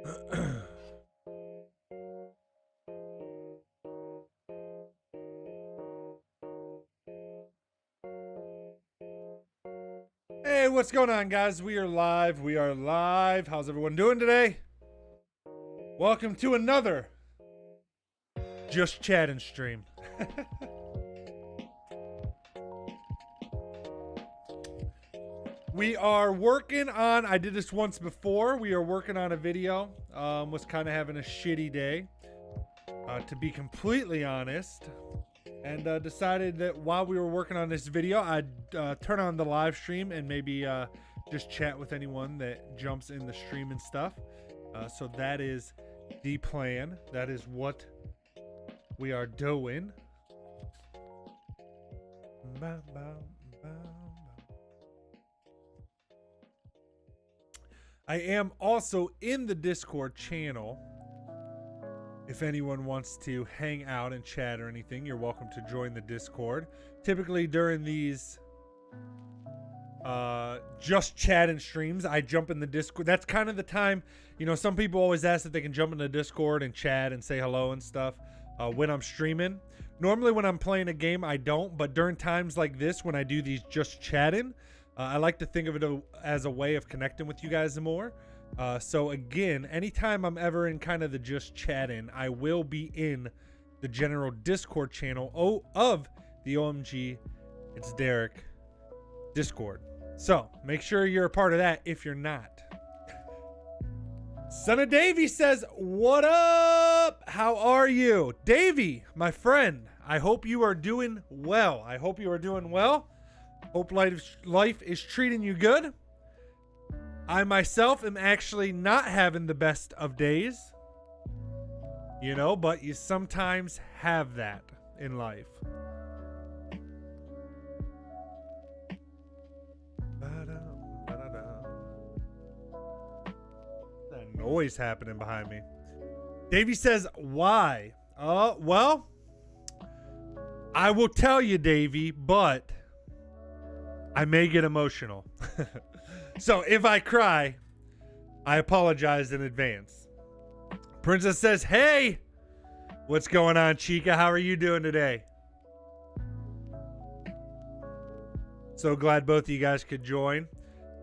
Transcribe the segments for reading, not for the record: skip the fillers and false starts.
Hey, what's going on, guys? We are live. We are live. How's everyone doing today? Welcome to another Just Chatting stream. We are working on, I did this once before. We are working on a video. Was kind of having a shitty day, to be completely honest. And decided that while we were working on this video, I'd turn on the live stream and maybe just chat with anyone that jumps in the stream and stuff. So that is the plan. That is what we are doing. I am also in the Discord channel. If anyone wants to hang out and chat or anything, you're welcome to join the Discord. Typically during these just chatting streams, I jump in the Discord. That's kind of the time, you know, some people always ask if they can jump in the Discord and chat and say hello and stuff when I'm streaming. Normally when I'm playing a game, I don't, but during times like this, when I do these just chatting, I like to think of it as a way of connecting with you guys more. So again, anytime I'm ever in kind of the just chatting, I will be in the general Discord channel of the OMG It's Derek Discord. So make sure you're a part of that if you're not. Son of Davey says, what up? How are you? Davey, my friend, I hope you are doing well. I hope you are doing well. Hope life is treating you good. I myself am actually not having the best of days, you know, but you sometimes have that in life. That noise happening behind me. Davey says, why? Well, I will tell you, Davey, but I may get emotional. So if I cry, I apologize in advance. Princess says, hey, what's going on, Chica? How are you doing today? So glad both of you guys could join.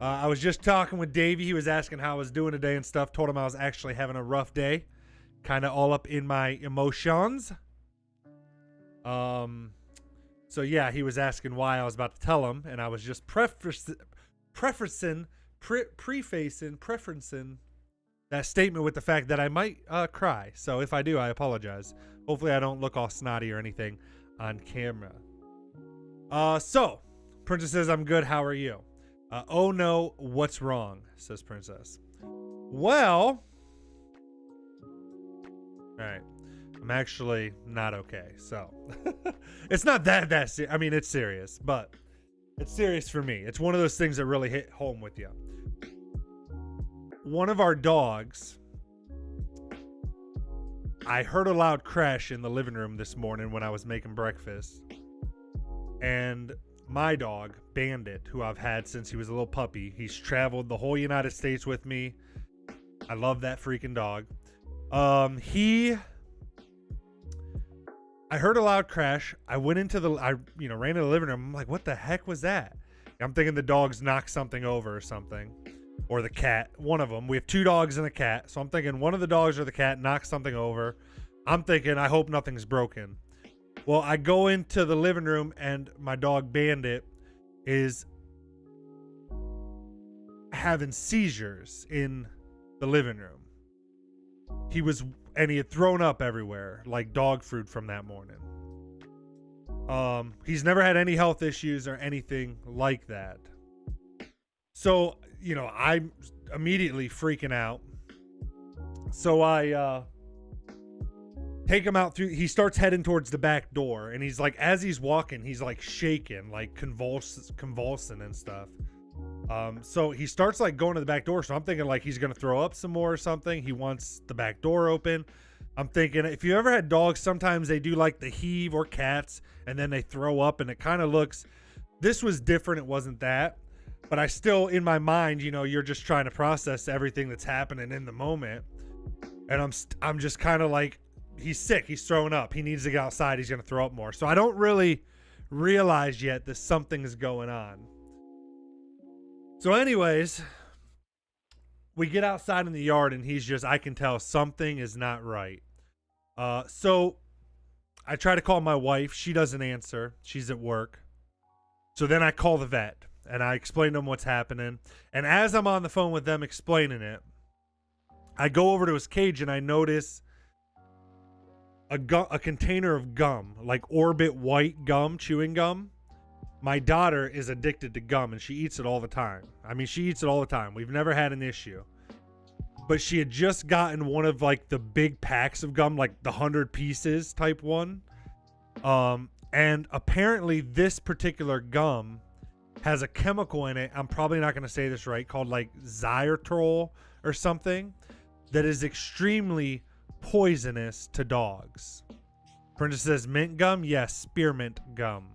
I was just talking with Davey. He was asking how I was doing today and stuff. Told him I was actually having a rough day. Kind of all up in my emotions. So yeah, he was asking why. I was about to tell him, and I was just preferencing that statement with the fact that I might cry. So if I do, I apologize. Hopefully I don't look all snotty or anything on camera. So Princess says, I'm good. How are you? Oh no, what's wrong? Says Princess. Well, all right. I'm actually not okay. So it's not that serious. I mean, it's serious, but it's serious for me. It's one of those things that really hit home with you. One of our dogs, I heard a loud crash in the living room this morning when I was making breakfast. And my dog, Bandit, who I've had since he was a little puppy, he's traveled the whole United States with me. I love that freaking dog. I heard a loud crash. I went into ran into the living room. I'm like, what the heck was that? I'm thinking the dog's knocked something over or something. Or the cat. One of them. We have two dogs and a cat. So I'm thinking one of the dogs or the cat knocked something over. I'm thinking, I hope nothing's broken. Well, I go into the living room and my dog Bandit is having seizures in the living room. And he had thrown up everywhere, like dog food from that morning. He's never had any health issues or anything like that. So, you know, I'm immediately freaking out. So I take him out through, he starts heading towards the back door, and he's like, as he's walking, he's like shaking, like convulsing and stuff. So he starts like going to the back door. So I'm thinking like he's going to throw up some more or something. He wants the back door open. I'm thinking if you ever had dogs, sometimes they do like the heave, or cats, and then they throw up, and it kind of looks, this was different. It wasn't that, but I still, in my mind, you know, you're just trying to process everything that's happening in the moment. And I'm just kind of like, he's sick. He's throwing up. He needs to get outside. He's going to throw up more. So I don't really realize yet that something is going on. So anyways, we get outside in the yard and he's just, I can tell something is not right. So I try to call my wife. She doesn't answer. She's at work. So then I call the vet and I explain to him what's happening. And as I'm on the phone with them explaining it, I go over to his cage and I notice a container of gum, like Orbit white gum, chewing gum. My daughter is addicted to gum and she eats it all the time. I mean, she eats it all the time. We've never had an issue. But she had just gotten one of like the big packs of gum, like the 100 pieces type one. And apparently this particular gum has a chemical in it. I'm probably not going to say this right, called like xylitol or something, that is extremely poisonous to dogs. Princess says mint gum. Yes, spearmint gum.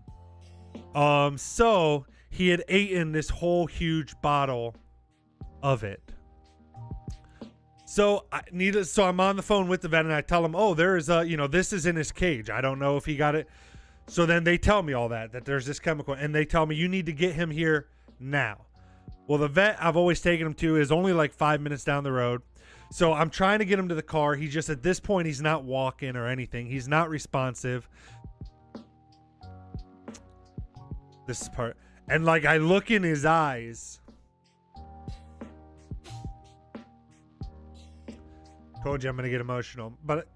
So he had eaten this whole huge bottle of it. So I'm on the phone with the vet and I tell him, oh, there is this is in his cage. I don't know if he got it. So then they tell me all that there's this chemical and they tell me you need to get him here now. Well, the vet I've always taken him to is only like 5 minutes down the road. So I'm trying to get him to the car. He just, at this point, he's not walking or anything. He's not responsive. This part. And like, I look in his eyes. Told you I'm going to get emotional. But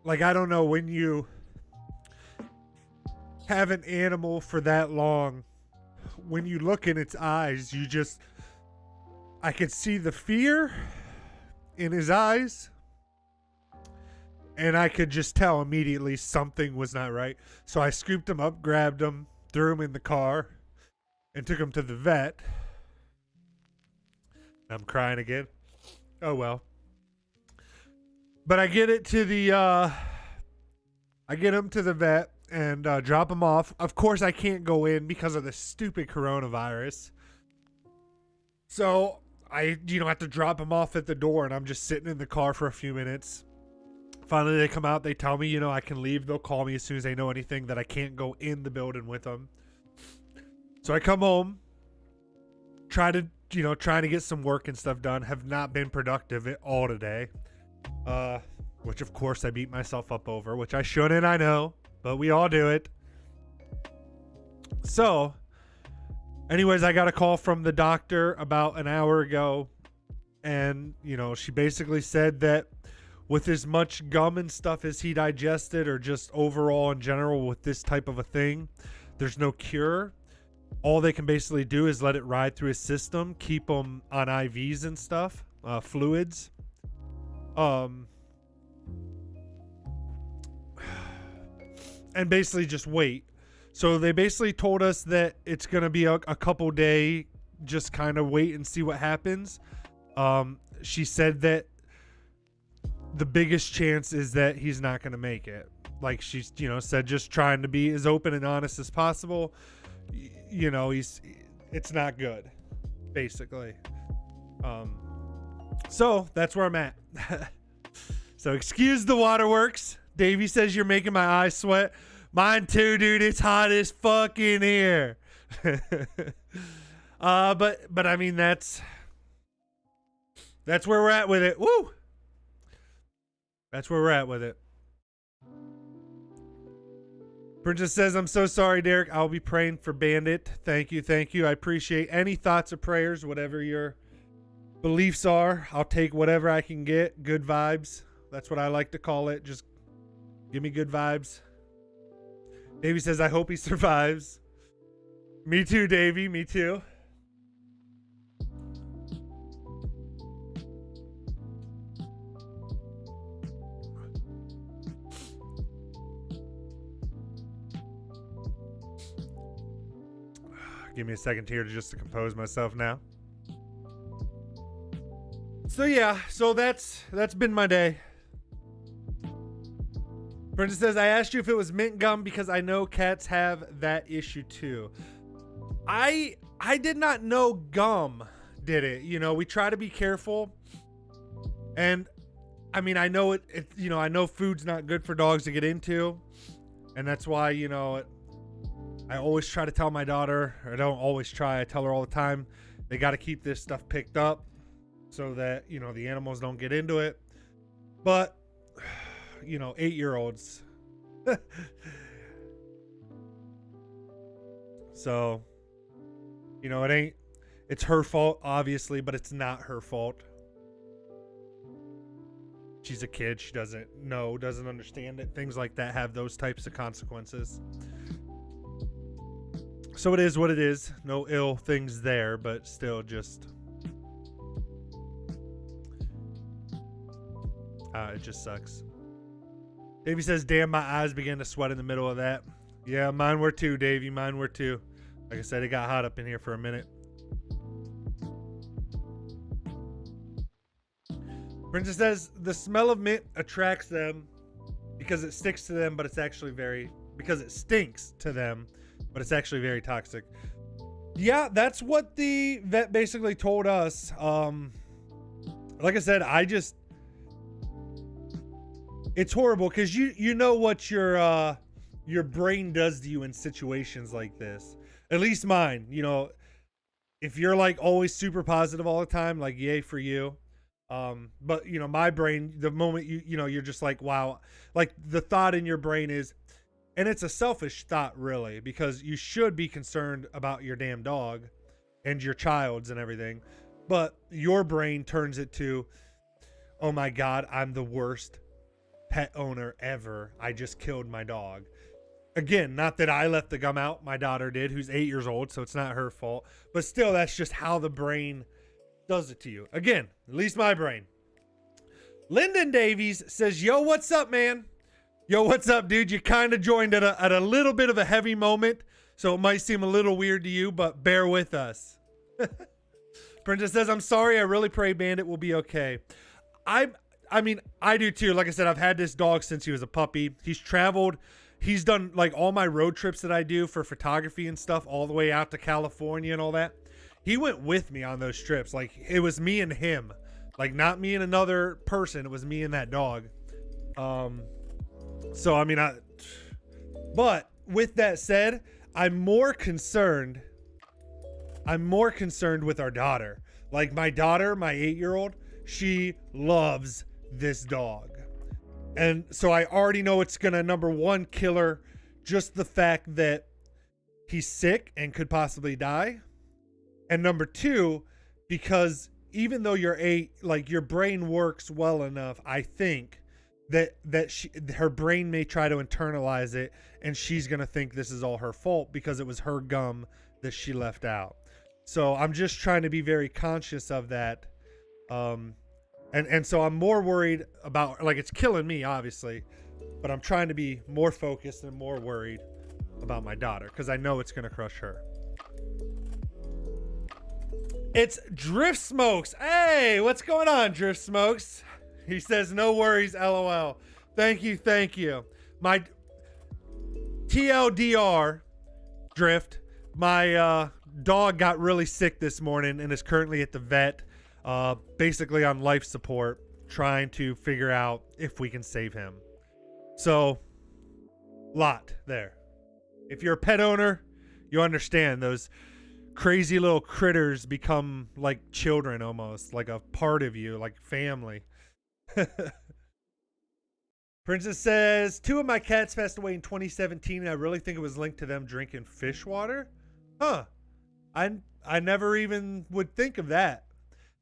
like, I don't know, when you have an animal for that long, when you look in its eyes, I could see the fear in his eyes. And I could just tell immediately something was not right. So I scooped him up, grabbed him, threw him in the car, and took him to the vet. I'm crying again. Oh, well. But I get him to the vet and drop him off. Of course, I can't go in because of the stupid coronavirus. So I, have to drop him off at the door, and I'm just sitting in the car for a few minutes. Finally, they come out. They tell me, I can leave. They'll call me as soon as they know anything, that I can't go in the building with them. So I come home, trying to get some work and stuff done. Have not been productive at all today. Which, of course, I beat myself up over, which I shouldn't, I know. But we all do it. So, anyways, I got a call from the doctor about an hour ago. And, she basically said that with as much gum and stuff as he digested, or just overall in general with this type of a thing, there's no cure. All they can basically do is let it ride through his system, keep him on IVs and stuff, fluids. And basically just wait. So they basically told us that it's going to be a couple day, just kind of wait and see what happens. She said that the biggest chance is that he's not going to make it. Like she's, said, just trying to be as open and honest as possible. It's not good, basically. So that's where I'm at. So excuse the waterworks. Davey says you're making my eyes sweat. Mine too, dude. It's hot as fuck in here. But I mean, that's where we're at with it. Woo! That's where we're at with it. Princess says, I'm so sorry, Derek. I'll be praying for Bandit. Thank you. I appreciate any thoughts or prayers, whatever your beliefs are. I'll take whatever I can get. Good vibes. That's what I like to call it. Just give me good vibes. Davey says, I hope he survives. Me too, Davey. Me too. Give me a second here to compose myself now. So yeah, that's been my day. Princess says, I asked you if it was mint gum because I know cats have that issue too. I did not know gum did it. You know, we try to be careful. And I mean, I know you know, I know food's not good for dogs to get into. And that's why, you know, I always try to tell my daughter, or I don't always try, I tell her all the time, they got to keep this stuff picked up so that, you know, the animals don't get into it. But, you know, 8-year-olds. So, you know, it's her fault, obviously, but it's not her fault. She's a kid. She doesn't understand it. Things like that have those types of consequences. So it is what it is. No ill things there, but still just... it just sucks. Davey says, damn, my eyes began to sweat in the middle of that. Yeah, mine were too, Davey. Mine were too. Like I said, it got hot up in here for a minute. Princess says, the smell of mint attracts them because it sticks to them, but it's actually because it stinks to them, but it's actually very toxic. Yeah, that's what the vet basically told us. Like I said, it's horrible because you know what your brain does to you in situations like this. At least mine, you know, if you're like always super positive all the time, like yay for you. But you know, my brain, the moment you know, you're just like, wow, like the thought in your brain is, and it's a selfish thought really, because you should be concerned about your damn dog and your child's and everything. But your brain turns it to, oh my God, I'm the worst pet owner ever. I just killed my dog. Again, not that I left the gum out. My daughter did, who's 8 years old, so it's not her fault. But still, that's just how the brain does it to you. Again, at least my brain. Lyndon Davies says, yo, what's up, man? Yo, what's up, dude? You kind of joined at a little bit of a heavy moment, so it might seem a little weird to you, but bear with us. Princess says, I'm sorry. I really pray Bandit will be okay. I mean, I do too. Like I said, I've had this dog since he was a puppy. He's traveled. He's done like all my road trips that I do for photography and stuff all the way out to California and all that. He went with me on those trips. Like it was me and him, like not me and another person. It was me and that dog. So, I mean, but with that said, I'm more concerned with our daughter. Like my daughter, my 8-year-old, she loves this dog. And so I already know it's going to, number one, kill her. Just the fact that he's sick and could possibly die. And number two, because even though you're 8, like your brain works well enough, I think that her brain may try to internalize it, and she's going to think this is all her fault because it was her gum that she left out. So I'm just trying to be very conscious of that. And so I'm more worried about, like, it's killing me, obviously, but I'm trying to be more focused and more worried about my daughter because I know it's going to crush her. It's Drift Smokes. Hey, what's going on, Drift Smokes? He says, no worries, LOL. Thank you, thank you. My TLDR, Drift, my dog got really sick this morning and is currently at the vet. Basically on life support, trying to figure out if we can save him. So, lot there. If you're a pet owner, you understand those crazy little critters become like children almost, like a part of you, like family. Princess says, 2 of my cats passed away in 2017, and I really think it was linked to them drinking fish water. Huh. I never even would think of that.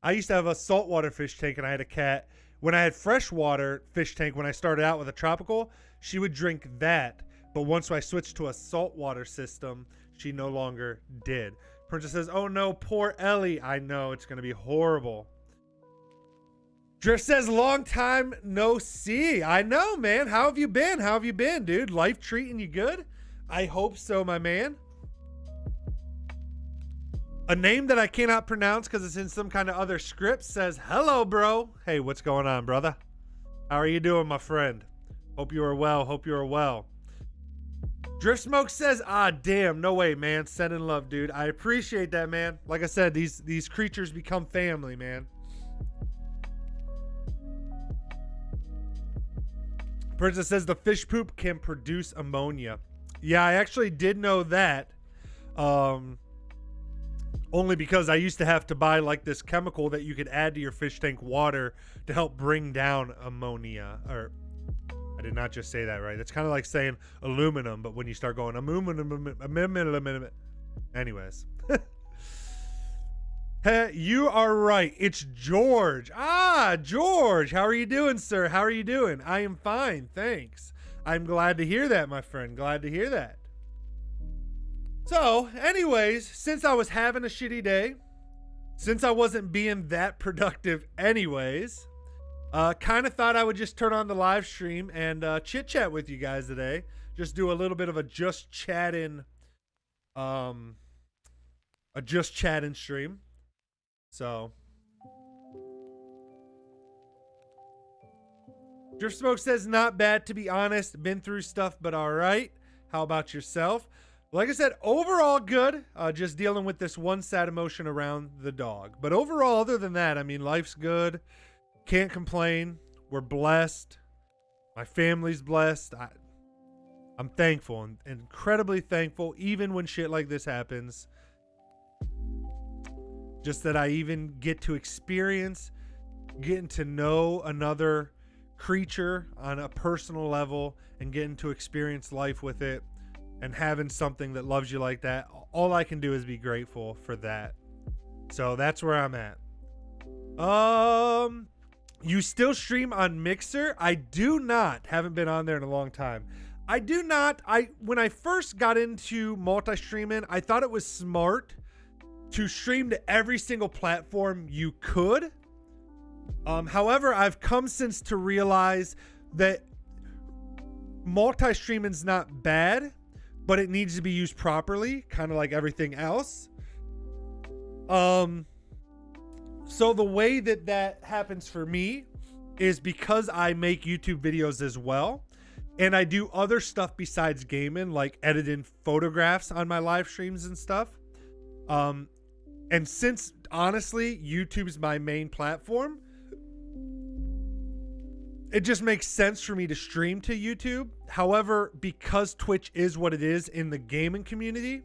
I used to have a saltwater fish tank, and I had a cat. When I had freshwater fish tank, when I started out with a tropical, she would drink that. But once I switched to a saltwater system, she no longer did. Princess says, oh no, poor Ellie. I know, it's going to be horrible. Drift says, long time no see. I know, man. How have you been? How have you been, dude? Life treating you good? I hope so, my man. A name that I cannot pronounce because it's in some kind of other script says, hello, bro. Hey, what's going on, brother? How are you doing, my friend? Hope you are well. Hope you are well. Drift Smoke says, ah, damn, no way, man. Sending love, dude. I appreciate that, man. Like I said, these creatures become family, man. Princess says the fish poop can produce ammonia. Yeah, I actually did know that. Only because I used to have to buy like this chemical that you could add to your fish tank water to help bring down ammonia. Or I did not just say that right. It's kind of like saying aluminum, but when you start going aluminum. Anyways. Hey, you are right. It's George. Ah, George. How are you doing, sir? How are you doing? I am fine. Thanks. I'm glad to hear that, my friend. Glad to hear that. So, anyways, since I was having a shitty day, since I wasn't being that productive anyways, kind of thought I would just turn on the live stream and chit chat with you guys today. Just do a little bit of a just chatting stream. So, Drift Smoke says, not bad, to be honest. Been through stuff, but all right. How about yourself? Like I said, overall good. Just dealing with this one sad emotion around the dog. But overall, other than that, I mean, life's good. Can't complain. We're blessed. My family's blessed. I'm thankful and incredibly thankful, even when shit like this happens. Just that I even get to experience getting to know another creature on a personal level and getting to experience life with it and having something that loves you like that. All I can do is be grateful for that. So that's where I'm at. You still stream on Mixer? I do not. Haven't been on there in a long time. I do not. When I first got into multi-streaming, I thought it was smart to stream to every single platform you could. However, I've come since to realize that multi-streaming is not bad, but it needs to be used properly, kind of like everything else. So the way that happens for me is because I make YouTube videos as well, and I do other stuff besides gaming, like editing photographs on my live streams and stuff. And since, honestly, YouTube's my main platform, it just makes sense for me to stream to YouTube. However, because Twitch is what it is in the gaming community,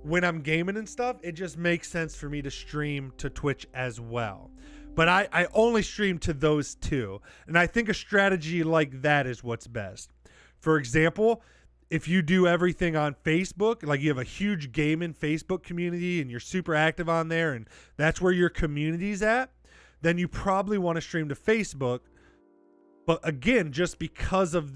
when I'm gaming and stuff, it just makes sense for me to stream to Twitch as well. But I only stream to those two. And I think a strategy like that is what's best. For example, if you do everything on Facebook, like you have a huge gaming Facebook community and you're super active on there and that's where your community's at, then you probably want to stream to Facebook. But again, just because of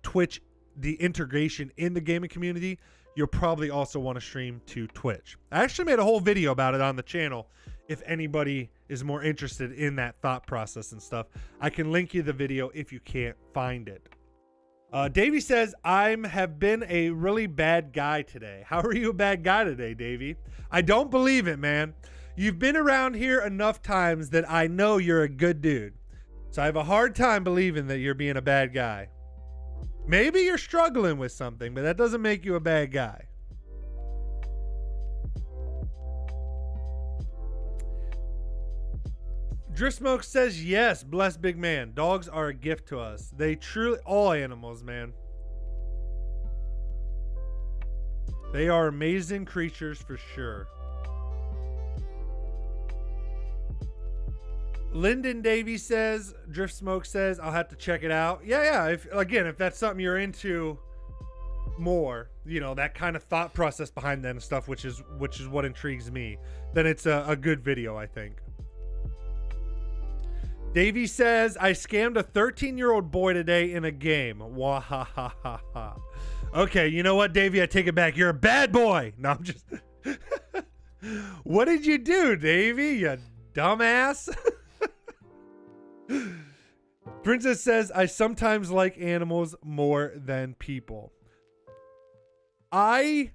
Twitch, the integration in the gaming community, you'll probably also want to stream to Twitch. I actually made a whole video about it on the channel. If anybody is more interested in that thought process and stuff, I can link you the video if you can't find it. Davey says, I have been a really bad guy today. How are you a bad guy today, Davey? I don't believe it, man. You've been around here enough times that I know you're a good dude. So I have a hard time believing that you're being a bad guy. Maybe you're struggling with something, but that doesn't make you a bad guy. Drift Smoke says, yes, bless big man. Dogs are a gift to us. They truly, all animals, man. They are amazing creatures for sure. Lyndon Davey says, Drift Smoke says, I'll have to check it out. Yeah. If that's something you're into more, you know, that kind of thought process behind that and stuff, which is what intrigues me, then it's a good video, I think. Davey says, I scammed a 13-year-old boy today in a game. Wahahaha. Okay, you know what, Davey? I take it back. You're a bad boy. No, I'm just... What did you do, Davey? You dumbass. Princess says, I sometimes like animals more than people. I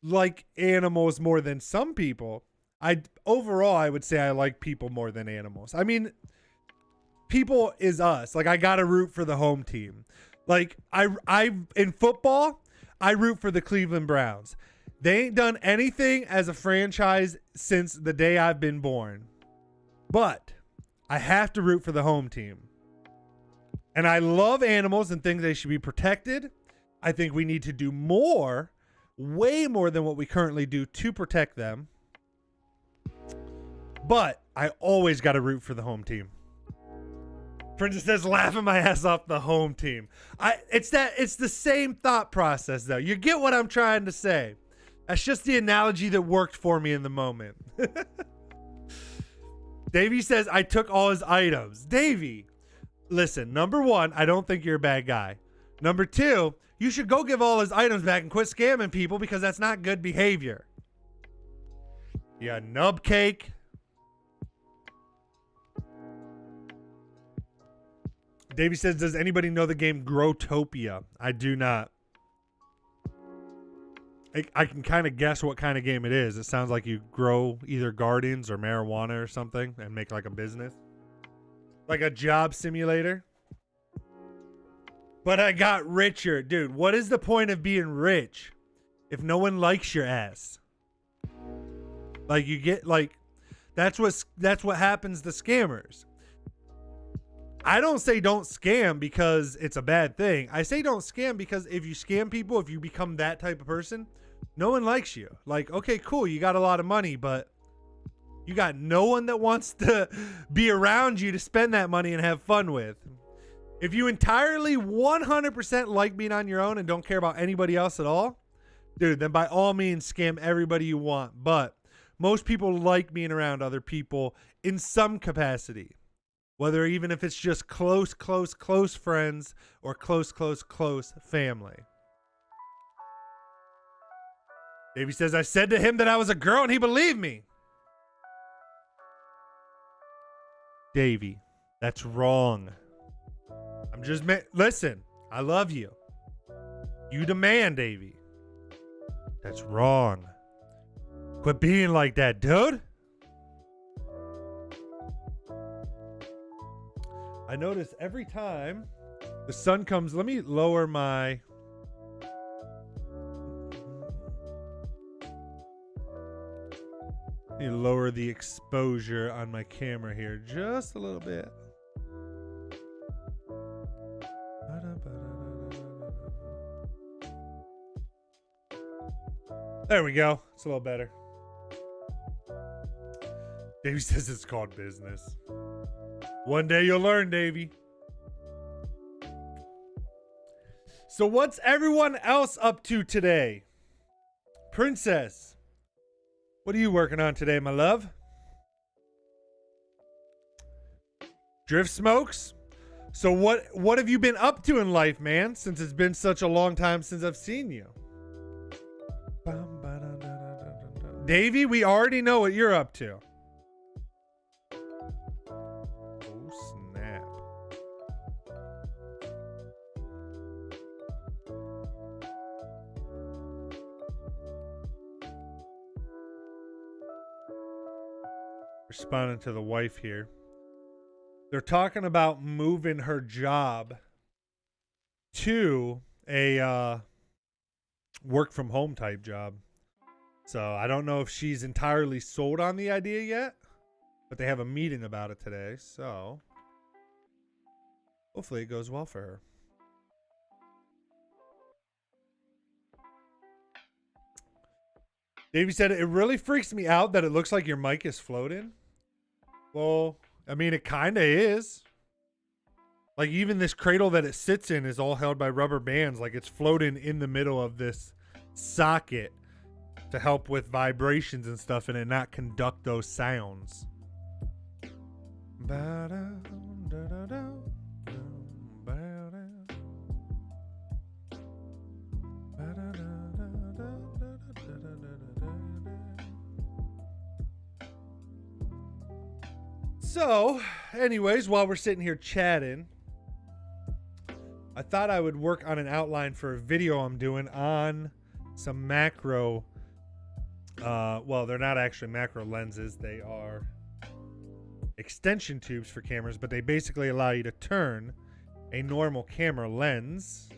like animals more than some people. Overall, I would say I like people more than animals. I mean, people is us. Like, I got to root for the home team. Like I in football, I root for the Cleveland Browns. They ain't done anything as a franchise since the day I've been born. But I have to root for the home team. And I love animals and think they should be protected. I think we need to do more, way more than what we currently do to protect them. But I always got to root for the home team. Princess says, laughing my ass off, the home team. It's the same thought process, though. You get what I'm trying to say. That's just the analogy that worked for me in the moment. Davey says, I took all his items. Davey, listen, number one, I don't think you're a bad guy. Number two, you should go give all his items back and quit scamming people because that's not good behavior. Yeah, nub cake. Davey says, does anybody know the game Growtopia? I do not. I can kind of guess what kind of game it is. It sounds like you grow either gardens or marijuana or something and make like a business. Like a job simulator. But I got richer. Dude, what is the point of being rich if no one likes your ass? Like you get like that's what happens to scammers. I don't say don't scam because it's a bad thing. I say don't scam because if you scam people, if you become that type of person, no one likes you. Like, okay, cool, you got a lot of money, but you got no one that wants to be around you to spend that money and have fun with. If you entirely 100% like being on your own and don't care about anybody else at all, dude, then by all means scam everybody you want. But most people like being around other people in some capacity. Whether even if it's just close friends or close family. Davey says, I said to him that I was a girl and he believed me. Davey, that's wrong. I'm just, listen, I love you. You demand, Davey. That's wrong. Quit being like that, dude. I notice every time the sun comes, let me lower my... Let me lower the exposure on my camera here just a little bit. There we go. It's a little better. Davey says it's called business. One day you'll learn, Davey. So what's everyone else up to today? Princess, what are you working on today, my love? Drift smokes? So what have you been up to in life, man, since it's been such a long time since I've seen you? Davey, we already know what you're up to. Responding to the wife here. They're talking about moving her job to a work from home type job. So I don't know if she's entirely sold on the idea yet, but they have a meeting about it today. So hopefully it goes well for her. Davey said, it really freaks me out that it looks like your mic is floating. Well, I mean, it kind of is. Like, even this cradle that it sits in is all held by rubber bands. Like, it's floating in the middle of this socket to help with vibrations and stuff and it not conduct those sounds. So, anyways, while we're sitting here chatting, I thought I would work on an outline for a video I'm doing on some macro. Well, they're not actually macro lenses. They are extension tubes for cameras, but they basically allow you to turn a normal camera lens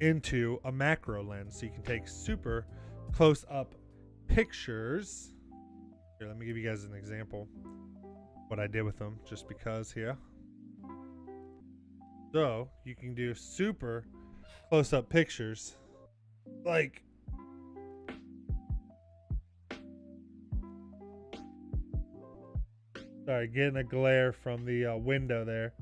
into a macro lens, so you can take super close up pictures. Here, let me give you guys an example what I did with them, just because here. So you can do super close up pictures, like sorry, getting a glare from the window there.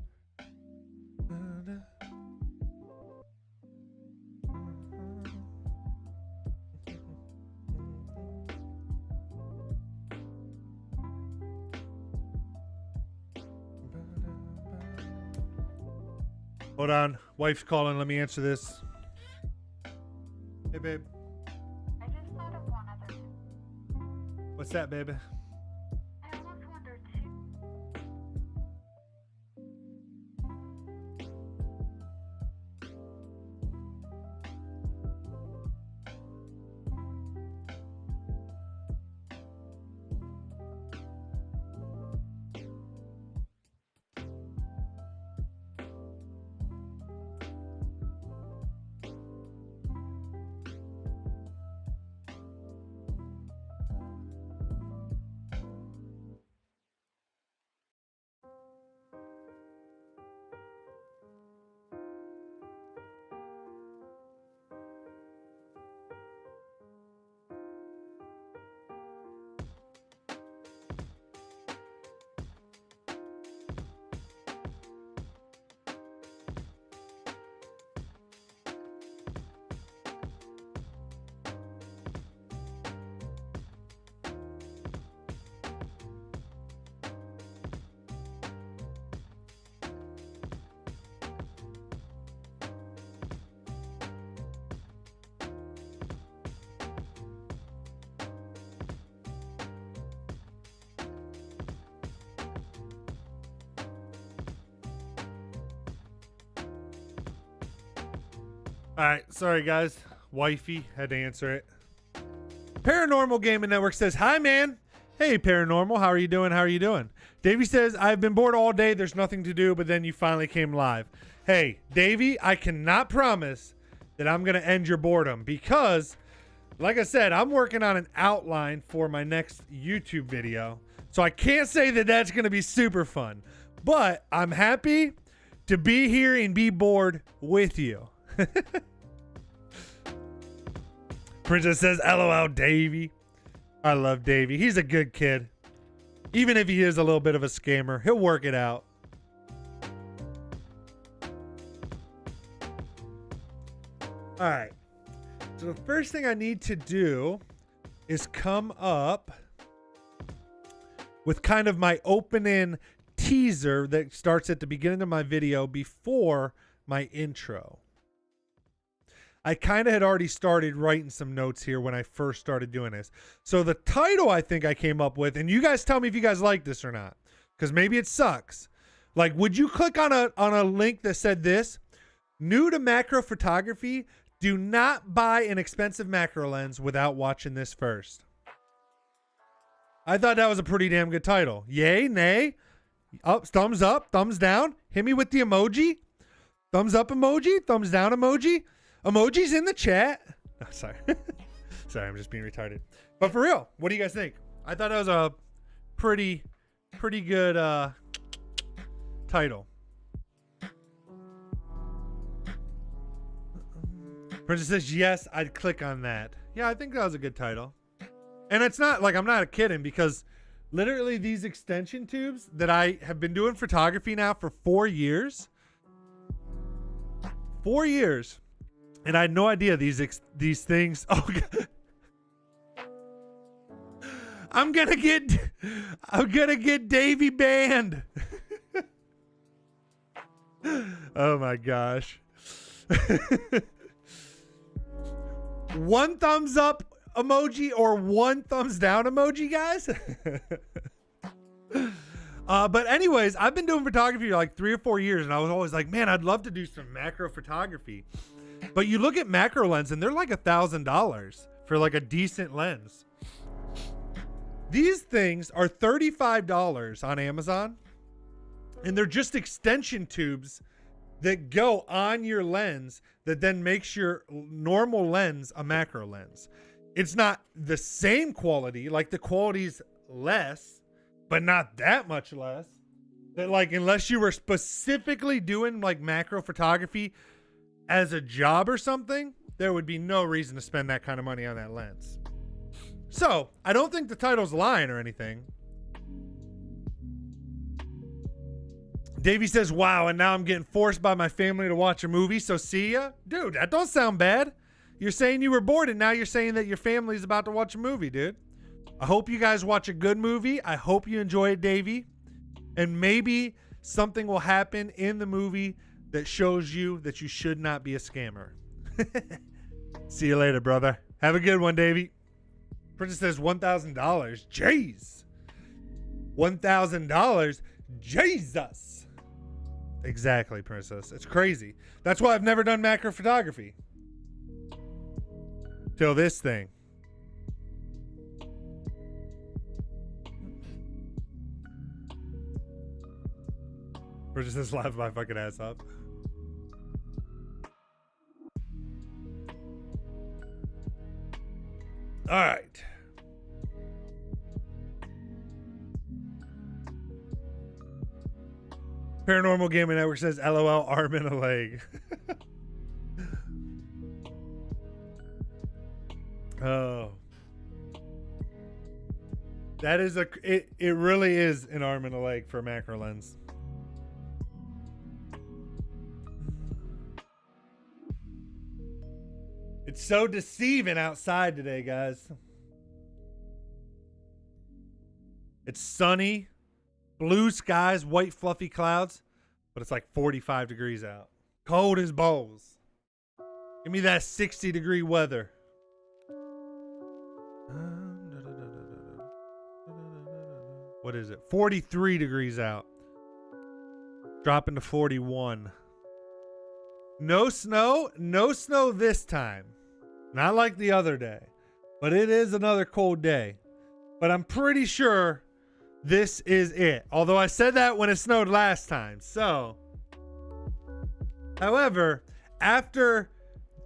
Hold on, wife's calling. Let me answer this. Hey, babe. I just thought of one other thing. What's that, baby? I almost wondered too. All right, sorry guys. Wifey had to answer it. Paranormal Gaming Network says, "Hi, man. Hey, Paranormal. How are you doing? How are you doing?" Davey says, "I've been bored all day. There's nothing to do, but then you finally came live." Hey, Davey, I cannot promise that I'm going to end your boredom because, like I said, I'm working on an outline for my next YouTube video. So I can't say that that's going to be super fun, but I'm happy to be here and be bored with you. Princess says, "LOL, Davey." I love Davey. He's a good kid. Even if he is a little bit of a scammer, he'll work it out. All right. So the first thing I need to do is come up with kind of my opening teaser that starts at the beginning of my video before my intro. I kind of had already started writing some notes here when I first started doing this. So the title I think I came up with, and you guys tell me if you guys like this or not, because maybe it sucks. Like, would you click on a link that said this? New to macro photography, do not buy an expensive macro lens without watching this first. I thought that was a pretty damn good title. Yay, nay, up, thumbs up, thumbs down. Hit me with the emoji. Thumbs up emoji, thumbs down emoji. Emojis in the chat. Oh, sorry. Sorry, I'm just being retarded. But for real, what do you guys think? I thought that was a pretty good title. Princess says, yes, I'd click on that. Yeah, I think that was a good title. And it's not like I'm not kidding, because literally these extension tubes that I have been doing photography now for 4 years. 4 years. And I had no idea these things. Oh, God. I'm gonna get Davey banned. Oh my gosh. One thumbs up emoji or one thumbs down emoji, guys. But anyways, I've been doing photography for like 3 or 4 years, and I was always like, man, I'd love to do some macro photography. But you look at macro lens and they're like $1,000 for like a decent lens. These things are $35 on Amazon. And they're just extension tubes that go on your lens that then makes your normal lens a macro lens. It's not the same quality, like the quality's less, but not that much less. That like unless you were specifically doing like macro photography as a job or something, there would be no reason to spend that kind of money on that lens. So I don't think the title's lying or anything. Davey says, wow, and now I'm getting forced by my family to watch a movie, so see ya? Dude, that don't sound bad. You're saying you were bored, and now you're saying that your family's about to watch a movie, dude. I hope you guys watch a good movie. I hope you enjoy it, Davey. And maybe something will happen in the movie that shows you that you should not be a scammer. See you later, brother. Have a good one, Davey. Princess says $1,000. Jeez. $1,000. Jesus. Exactly, Princess. It's crazy. That's why I've never done macro photography. Till this thing. Princess says laugh my fucking ass up. All right. Paranormal Gaming Network says LOL arm and a leg. Oh. That is it really is an arm and a leg for a macro lens. It's so deceiving outside today, guys. It's sunny. Blue skies, white fluffy clouds, but it's like 45 degrees out. Cold as balls. Give me that 60-degree weather. What is it? 43 degrees out. Dropping to 41. No snow. No snow this time. Not like the other day. But it is another cold day. But I'm pretty sure this is it. Although I said that when it snowed last time. So, however, after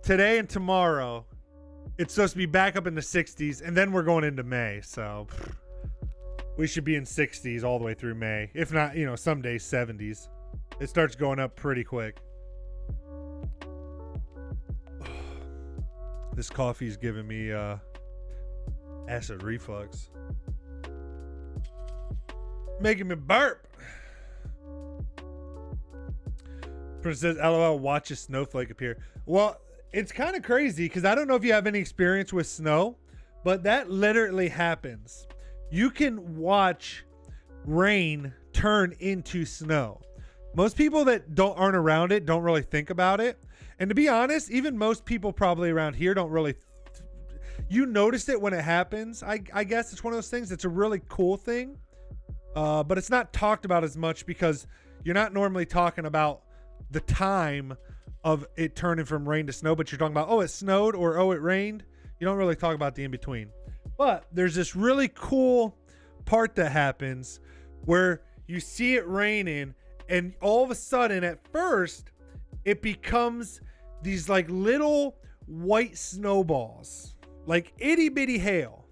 today and tomorrow, it's supposed to be back up in the 60s, and then we're going into May. So, we should be in 60s all the way through May. If not, you know, some days 70s. It starts going up pretty quick. This coffee's giving me acid reflux. Making me burp. Princess LOL, watch a snowflake appear. Well, it's kind of crazy because I don't know if you have any experience with snow, but that literally happens. You can watch rain turn into snow. Most people that aren't around it don't really think about it. And to be honest, even most people probably around here don't really you notice it when it happens. I guess it's one of those things. It's a really cool thing. But it's not talked about as much because you're not normally talking about the time of it turning from rain to snow, but you're talking about, oh, it snowed or, oh, it rained. You don't really talk about the in-between. But there's this really cool part that happens where you see it raining and all of a sudden at first it becomes these like little white snowballs, like itty bitty hail.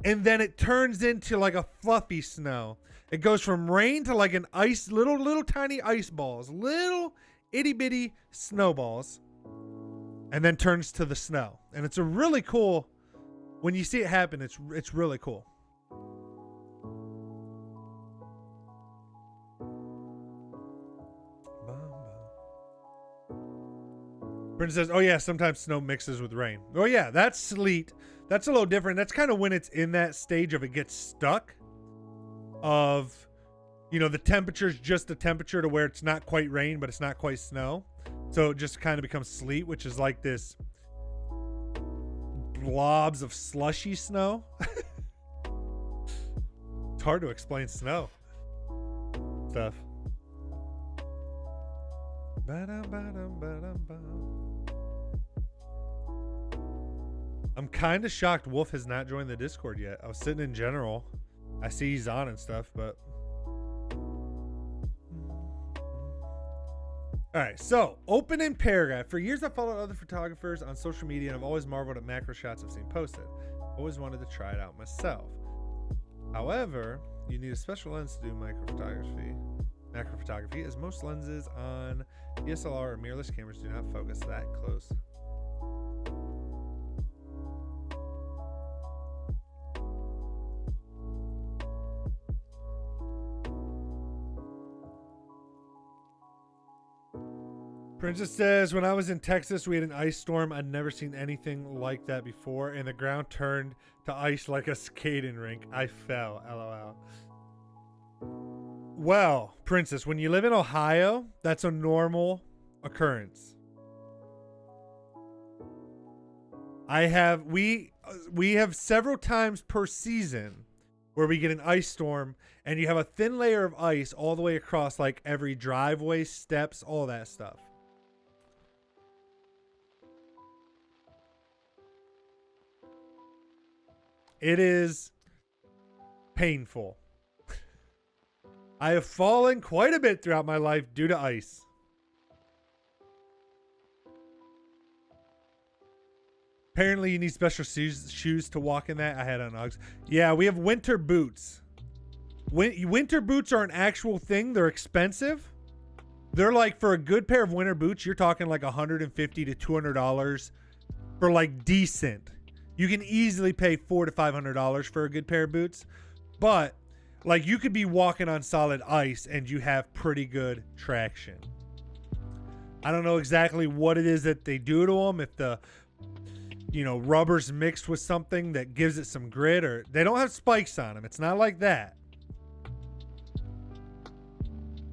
And then it turns into like a fluffy snow. It goes from rain to like an ice, little tiny ice balls, little itty bitty snowballs, and then turns to the snow. And it's a really cool, when you see it happen, it's really cool. Brenda says, oh yeah, sometimes snow mixes with rain. Oh yeah, that's sleet. That's a little different. That's kind of when it's in that stage of it gets stuck. Of, you know, the temperature's just a temperature to where it's not quite rain, but it's not quite snow. So it just kind of becomes sleet, which is like this blobs of slushy snow. It's hard to explain snow stuff. I'm kind of shocked Wolf has not joined the Discord yet. I was sitting in general. I see he's on and stuff, but All right, so opening paragraph. For years, I've followed other photographers on social media and I've always marveled at macro shots I've seen posted. Always wanted to try it out myself. However, you need a special lens to do macro photography, as most lenses on DSLR or mirrorless cameras do not focus that close. Princess says, when I was in Texas, we had an ice storm. I'd never seen anything like that before, and the ground turned to ice like a skating rink. I fell, LOL. Well, Princess, when you live in Ohio, that's a normal occurrence. We have several times per season where we get an ice storm, and you have a thin layer of ice all the way across, like every driveway, steps, all that stuff. It is painful. I have fallen quite a bit throughout my life due to ice. Apparently you need special shoes to walk in that. I had on Uggs. Yeah, we have winter boots. Winter boots are an actual thing. They're expensive. They're like, for a good pair of winter boots, you're talking like $150 to $200 for like decent. You can easily pay $400 to $500 for a good pair of boots, but like you could be walking on solid ice and you have pretty good traction. I don't know exactly what it is that they do to them. If the, rubber's mixed with something that gives it some grit, or they don't have spikes on them. It's not like that.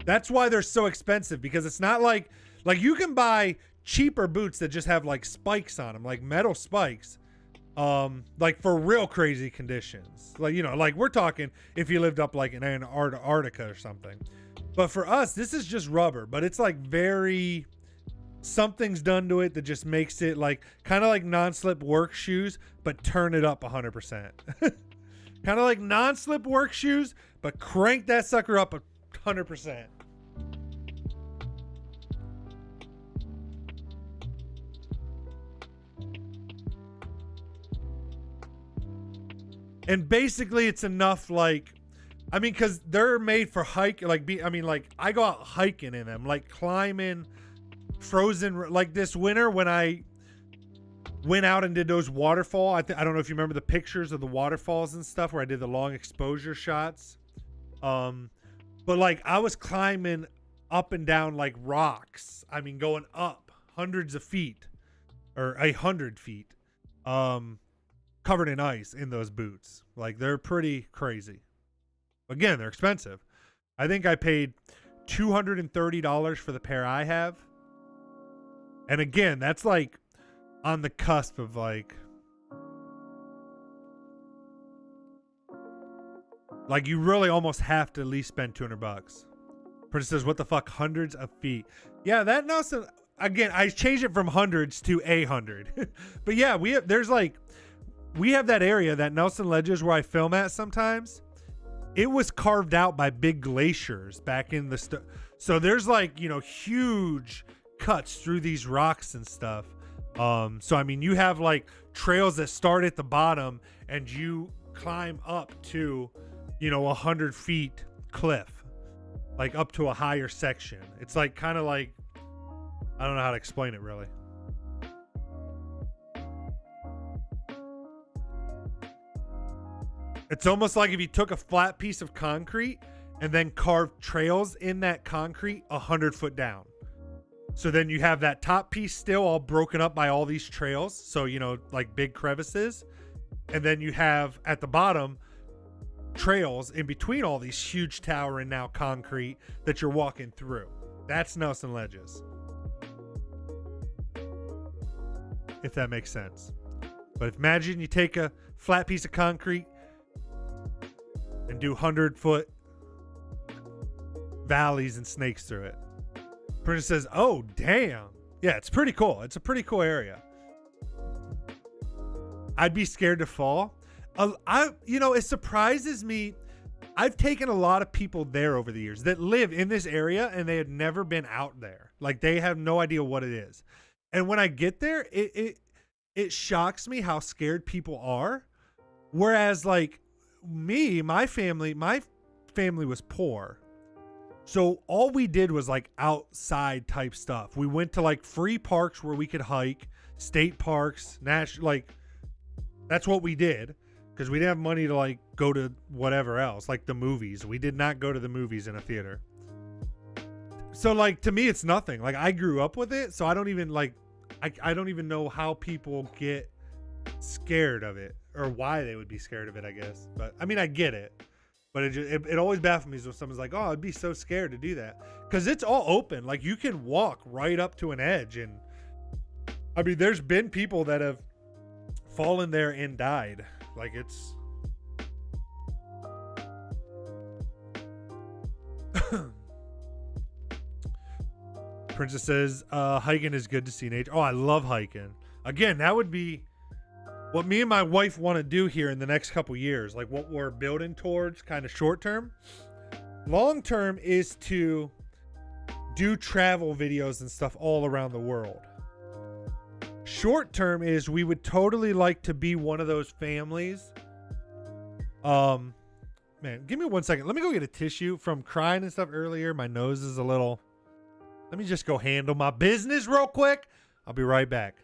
That's why they're so expensive, because it's not like you can buy cheaper boots that just have like spikes on them, like metal spikes. Like for real crazy conditions, like we're talking if you lived up like in Antarctica or something. But for us, this is just rubber, but it's like something's done to it that just makes it like kind of like non-slip work shoes, but turn it up 100%. Kind of like non-slip work shoes, but crank that sucker up 100%. And basically it's enough, because they're made for hike, I go out hiking in them, like climbing frozen, like this winter when I went out and did those waterfall. I don't know if you remember the pictures of the waterfalls and stuff where I did the long exposure shots. But like I was climbing up and down like rocks. Going up hundreds of feet or 100 feet. Covered in ice in those boots. Like they're pretty crazy. Again, they're expensive. I think I paid $230 for the pair I have. And again, that's like on the cusp of like you really almost have to at least spend $200. Princess says, what the fuck, hundreds of feet. Yeah, that Nelson, again, I changed it from hundreds to 100. But yeah, we have that area, that Nelson Ledges where I film at sometimes. It was carved out by big glaciers back in the so there's huge cuts through these rocks and stuff. So you have like trails that start at the bottom and you climb up to 100 feet cliff, like up to a higher section. It's like kind of like, I don't know how to explain it really. It's almost like if you took a flat piece of concrete and then carved trails in that concrete 100 foot down. So then you have that top piece still all broken up by all these trails. So, like big crevices. And then you have at the bottom trails in between all these huge towering now concrete that you're walking through. That's Nelson Ledges. If that makes sense. But imagine you take a flat piece of concrete and do 100-foot valleys and snakes through it. Princess says, oh, damn. Yeah, it's pretty cool. It's a pretty cool area. I'd be scared to fall. It surprises me. I've taken a lot of people there over the years that live in this area and they had never been out there. Like they have no idea what it is. And when I get there, it shocks me how scared people are. Whereas like my family was poor. So all we did was like outside type stuff. We went to like free parks where we could hike, state parks, like that's what we did because we didn't have money to like go to whatever else, like the movies. We did not go to the movies in a theater. So like to me it's nothing. Like I grew up with it, so I don't even like I don't even know how people get scared of it or why they would be scared of it, I guess. But I mean I get it. But it always baffles me when someone's like, oh, I'd be so scared to do that. Because it's all open. Like, you can walk right up to an edge. And, I mean, there's been people that have fallen there and died. Like, it's... Princess says, hiking is good to see nature. Oh, I love hiking. Again, that would be... what me and my wife want to do here in the next couple years, like what we're building towards kind of short term. Long term is to do travel videos and stuff all around the world. Short term is we would totally like to be one of those families. Man, give me 1 second. Let me go get a tissue from crying and stuff earlier. My nose is a little... Let me just go handle my business real quick. I'll be right back.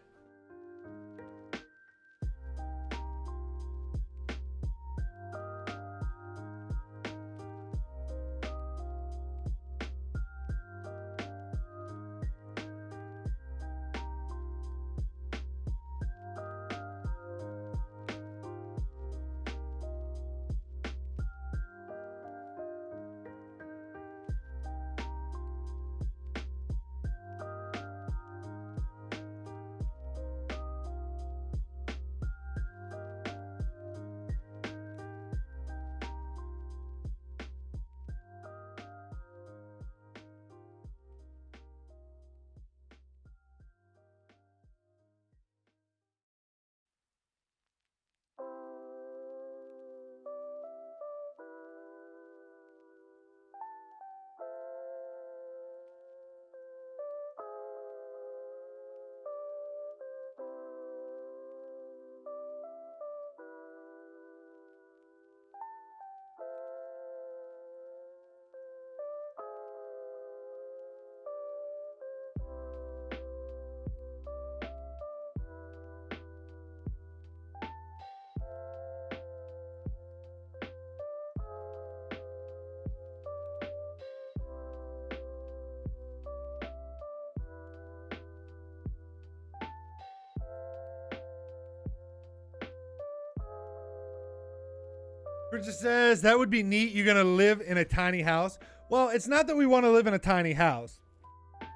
Bridget says, that would be neat. You're going to live in a tiny house. Well, it's not that we want to live in a tiny house.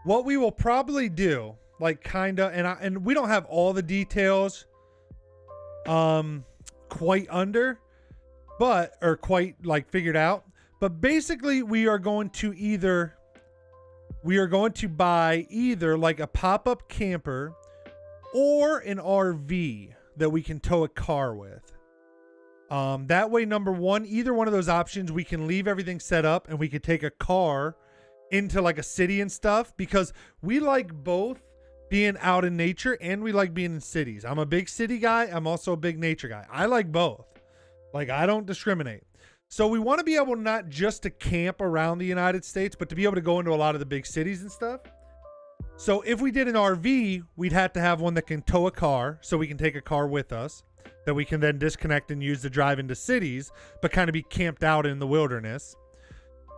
What we will probably do, like kind of, and we don't have all the details quite under, or quite like figured out. But basically we are going to buy either like a pop-up camper or an RV that we can tow a car with. That way, number one, either one of those options, we can leave everything set up and we could take a car into like a city and stuff, because we like both being out in nature and we like being in cities. I'm a big city guy. I'm also a big nature guy. I like both. Like, I don't discriminate. So we want to be able not just to camp around the United States, but to be able to go into a lot of the big cities and stuff. So if we did an RV, we'd have to have one that can tow a car, so we can take a car with us that we can then disconnect and use to drive into cities, but kind of be camped out in the wilderness.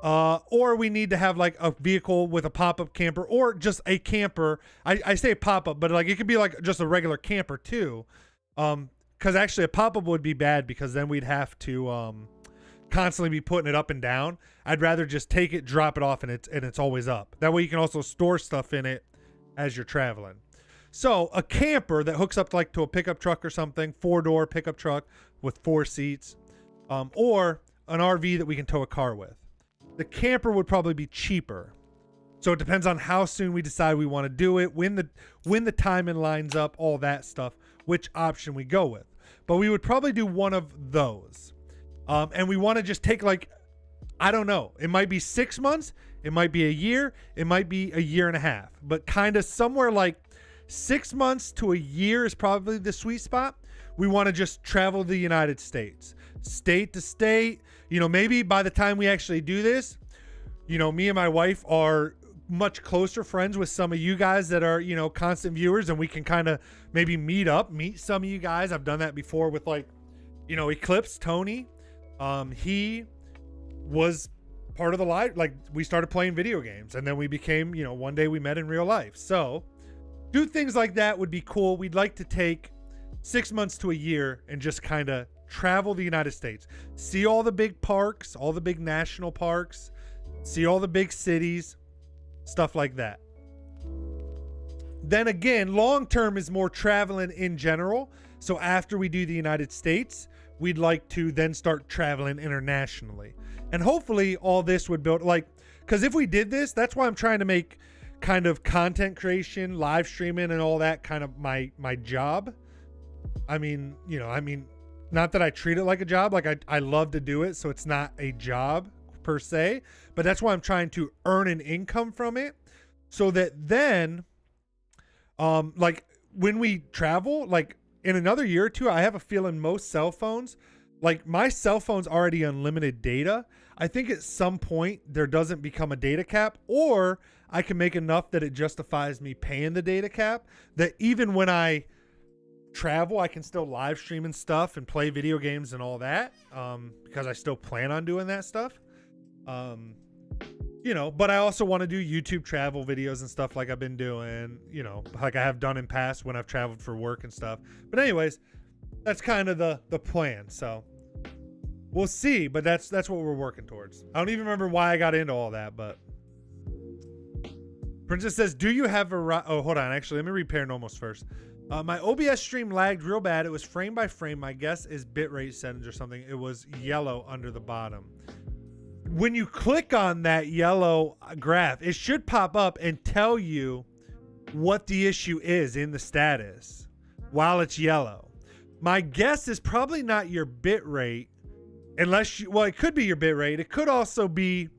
Or we need to have like a vehicle with a pop-up camper, or just a camper. I say pop-up, but like it could be like just a regular camper too. Because actually a pop-up would be bad, because then we'd have to constantly be putting it up and down. I'd rather just take it, drop it off, and it's always up. That way you can also store stuff in it as you're traveling. So a camper that hooks up to a pickup truck or something, 4-door pickup truck with 4 seats, or an RV that we can tow a car with. The camper would probably be cheaper. So it depends on how soon we decide we want to do it, when the timing lines up, all that stuff, which option we go with. But we would probably do one of those. And we want to just take I don't know, it might be 6 months, It might be a year. It might be a year and a half. But kind of somewhere like 6 months to a year is probably the sweet spot. We want to just travel the United States, state to state. You know, maybe by the time we actually do this, you know, me and my wife are much closer friends with some of you guys that are, you know, constant viewers, and we can kind of maybe meet some of you guys. I've done that before with, like, you know, Eclipse Tony. He was part of the live, like, we started playing video games, and then we became, you know, one day we met in real life. So do things like that would be cool. We'd like to take 6 months to a year and just kind of travel the United States, see all the big parks, all the big national parks, see all the big cities, stuff like that. Then again, long term is more traveling in general. So after we do the United States, we'd like to then start traveling internationally. And hopefully all this would build, like, because if we did this, that's why I'm trying to make kind of content creation, live streaming, and all that kind of my job. I mean, you know, not that I treat it like a job, like I love to do it, so it's not a job per se, but that's why I'm trying to earn an income from it, so that then, like, when we travel, like in another year or two, I have a feeling most cell phones, like my cell phone's already unlimited data. I think at some point there doesn't become a data cap, or I can make enough that it justifies me paying the data cap, that even when I travel, I can still live stream and stuff and play video games and all that, because I still plan on doing that stuff. You know, but I also want to do YouTube travel videos and stuff like I've been doing, you know, like I have done in past when I've traveled for work and stuff. But anyways, that's kind of the plan. So we'll see, but that's what we're working towards. I don't even remember why I got into all that, but Princess says, do you have a, oh, hold on. Actually, let me read Paranormals first. My OBS stream lagged real bad. It was frame by frame. My guess is bitrate settings or something. It was yellow under the bottom. When you click on that yellow graph, it should pop up and tell you what the issue is in the status while it's yellow. My guess is probably not your bitrate, unless you, well, it could be your bitrate. It could also be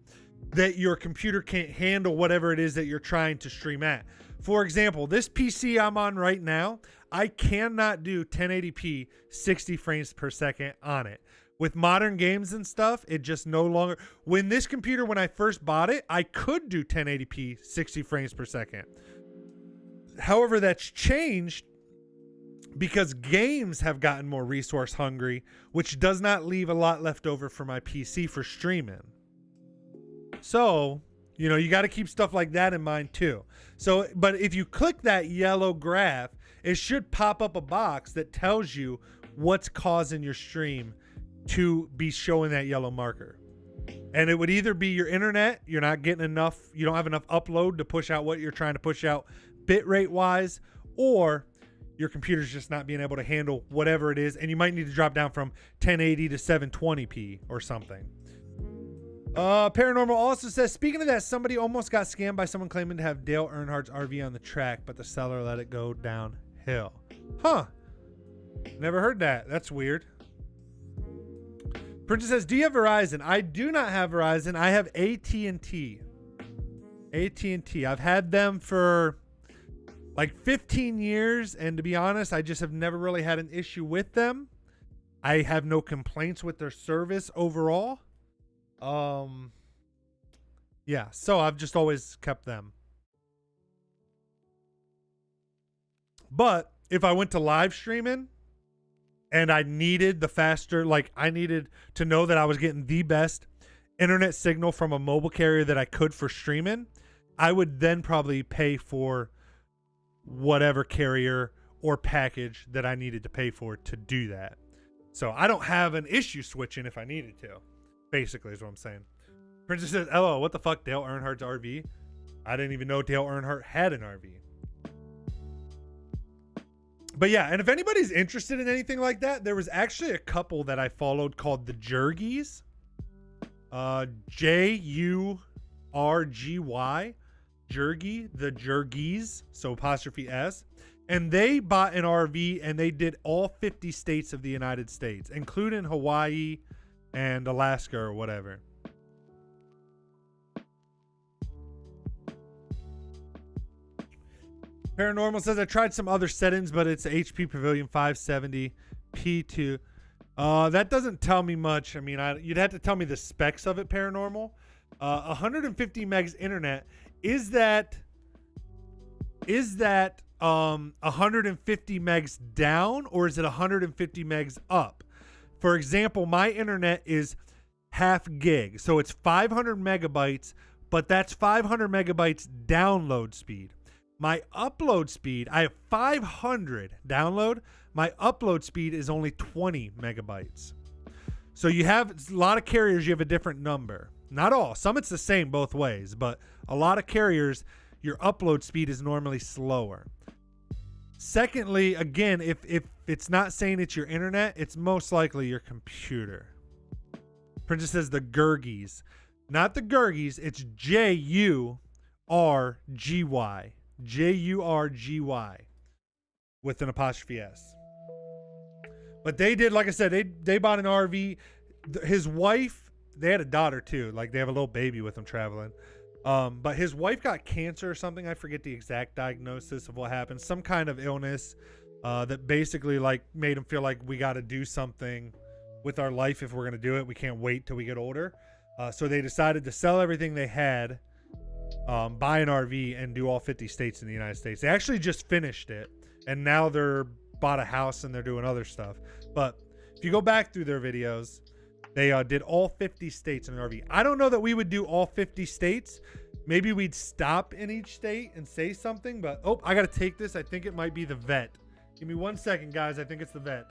that your computer can't handle whatever it is that you're trying to stream at. For example, this PC I'm on right now, I cannot do 1080p 60 frames per second on it. With modern games and stuff, it just no longer... When this computer, when I first bought it, I could do 1080p 60 frames per second. However, that's changed because games have gotten more resource hungry, which does not leave a lot left over for my PC for streaming. So, you know, you got to keep stuff like that in mind too. So, but if you click that yellow graph, it should pop up a box that tells you what's causing your stream to be showing that yellow marker. And it would either be your internet, you're not getting enough, you don't have enough upload to push out what you're trying to push out bitrate wise, or your computer's just not being able to handle whatever it is, and you might need to drop down from 1080 to 720p or something. Paranormal also says, speaking of that, somebody almost got scammed by someone claiming to have Dale Earnhardt's RV on the track, but the seller let it go downhill. Huh. Never heard that. That's weird. Princess says, do you have Verizon? I do not have Verizon. I have AT&T. AT&T. I've had them for like 15 years, and to be honest, I just have never really had an issue with them. I have no complaints with their service overall. Yeah, so I've just always kept them. But if I went to live streaming and I needed the faster, like I needed to know that I was getting the best internet signal from a mobile carrier that I could for streaming, I would then probably pay for whatever carrier or package that I needed to pay for to do that. So I don't have an issue switching if I needed to, basically is what I'm saying. Princess says, LO, what the fuck, Dale Earnhardt's RV? I didn't even know Dale Earnhardt had an RV. But yeah, and if anybody's interested in anything like that, there was actually a couple that I followed called the Jurgies. Jurgy. Jurgy, the Jurgies, so apostrophe S. And they bought an RV and they did all 50 states of the United States, including Hawaii and Alaska or whatever. Paranormal says I tried some other settings, but it's HP Pavilion 570 P2. That doesn't tell me much. I mean, you'd have to tell me the specs of it, Paranormal. 150 megs internet. Is that 150 megs down, or is it 150 megs up? For example, my internet is half gig, so it's 500 megabytes, but that's 500 megabytes download speed. My upload speed, I have 500 download. My upload speed is only 20 megabytes. So you have a lot of carriers, you have a different number. Not all. Some it's the same both ways, but a lot of carriers, your upload speed is normally slower. Secondly, again, if it's not saying it's your internet, it's most likely your computer. Princess says the Gurgies. Not the Gurgies, it's Jurgy. Jurgy with an apostrophe S. But they did, like I said, they bought an RV. His wife, they had a daughter too. Like they have a little baby with them traveling. But his wife got cancer or something. I forget the exact diagnosis of what happened. Some kind of illness that basically like made him feel like we got to do something with our life if we're going to do it. We can't wait till we get older. So they decided to sell everything they had, buy an RV, and do all 50 states in the United States. They actually just finished it, and now they're bought a house and they're doing other stuff. But if you go back through their videos, they did all 50 states in an RV. I don't know that we would do all 50 states. Maybe we'd stop in each state and say something, but oh, I got to take this. I think it might be the vet. Give me 1 second, guys. I think it's the vet.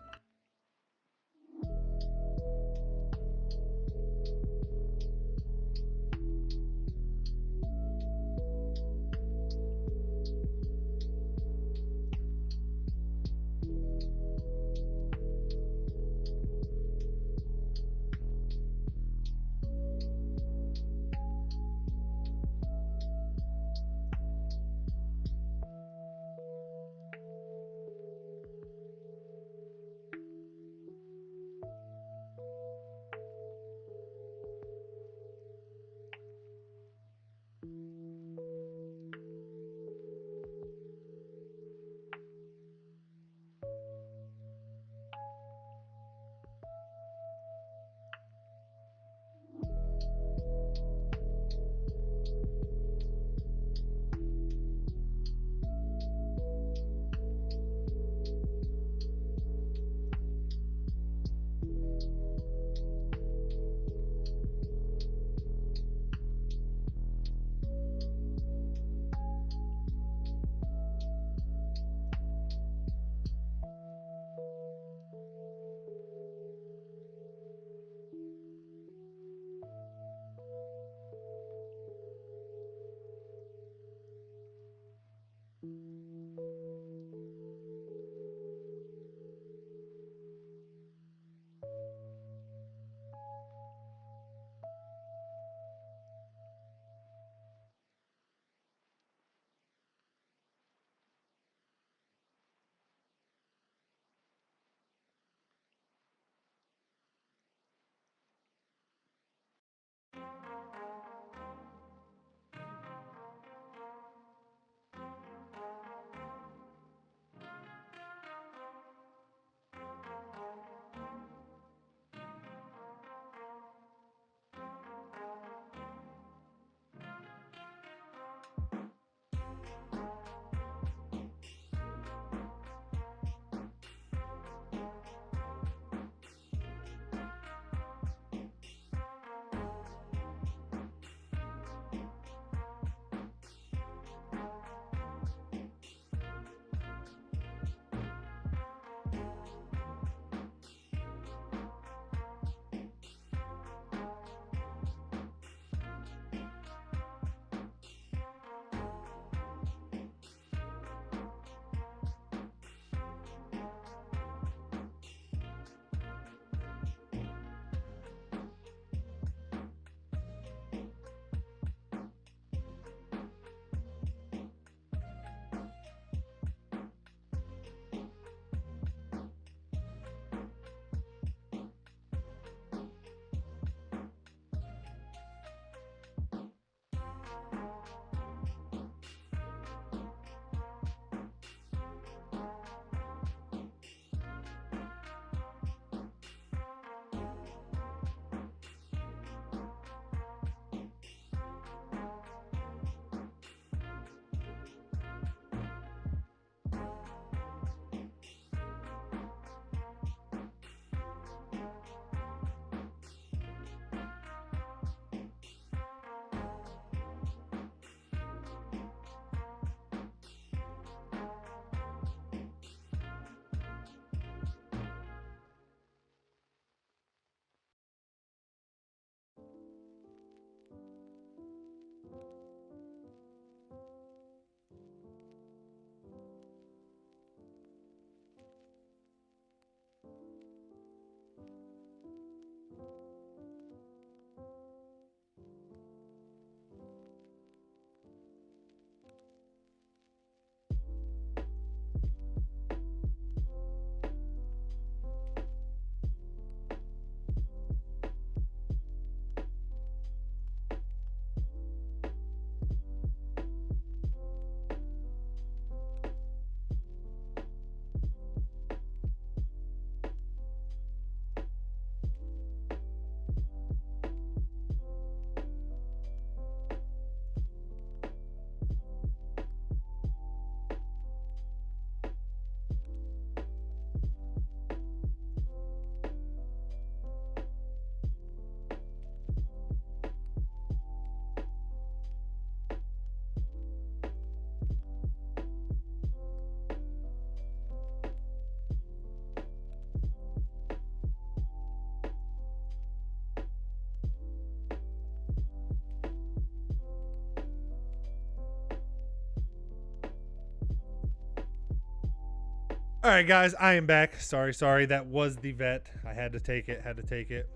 All right, guys, I am back. Sorry. That was the vet. I had to take it.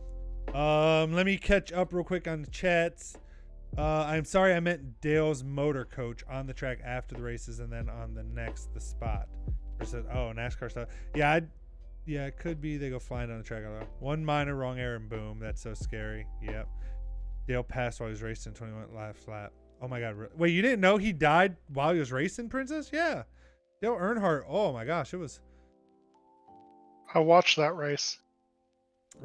Let me catch up real quick on the chats. I'm sorry, I meant Dale's motor coach on the track after the races and then on the spot. NASCAR stuff. Yeah, it could be they go flying on the track. One minor wrong error and boom. That's so scary. Yep. Dale passed while he was racing 21 last lap. Oh my God. Wait, you didn't know he died while he was racing, Princess? Yeah. Dale Earnhardt. Oh my gosh, it was. I watched that race.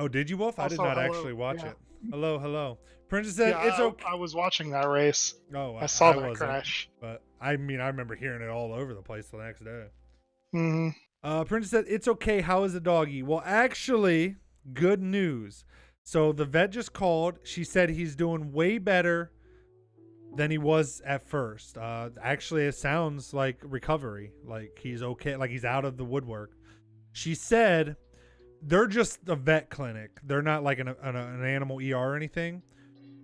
Oh, did you, Wolf? I did Also, not hello. actually watch Yeah. it. Hello. Princess said it's okay. I was watching that race. Oh, I saw that wasn't, crash. But I mean, I remember hearing it all over the place the next day. Mm-hmm. Princess said it's okay. How is the doggy? Well, actually, good news. So the vet just called. She said he's doing way better than he was at first. Actually, it sounds like recovery. Like he's okay. Like he's out of the woodwork. She said they're just a vet clinic. They're not like an animal ER or anything.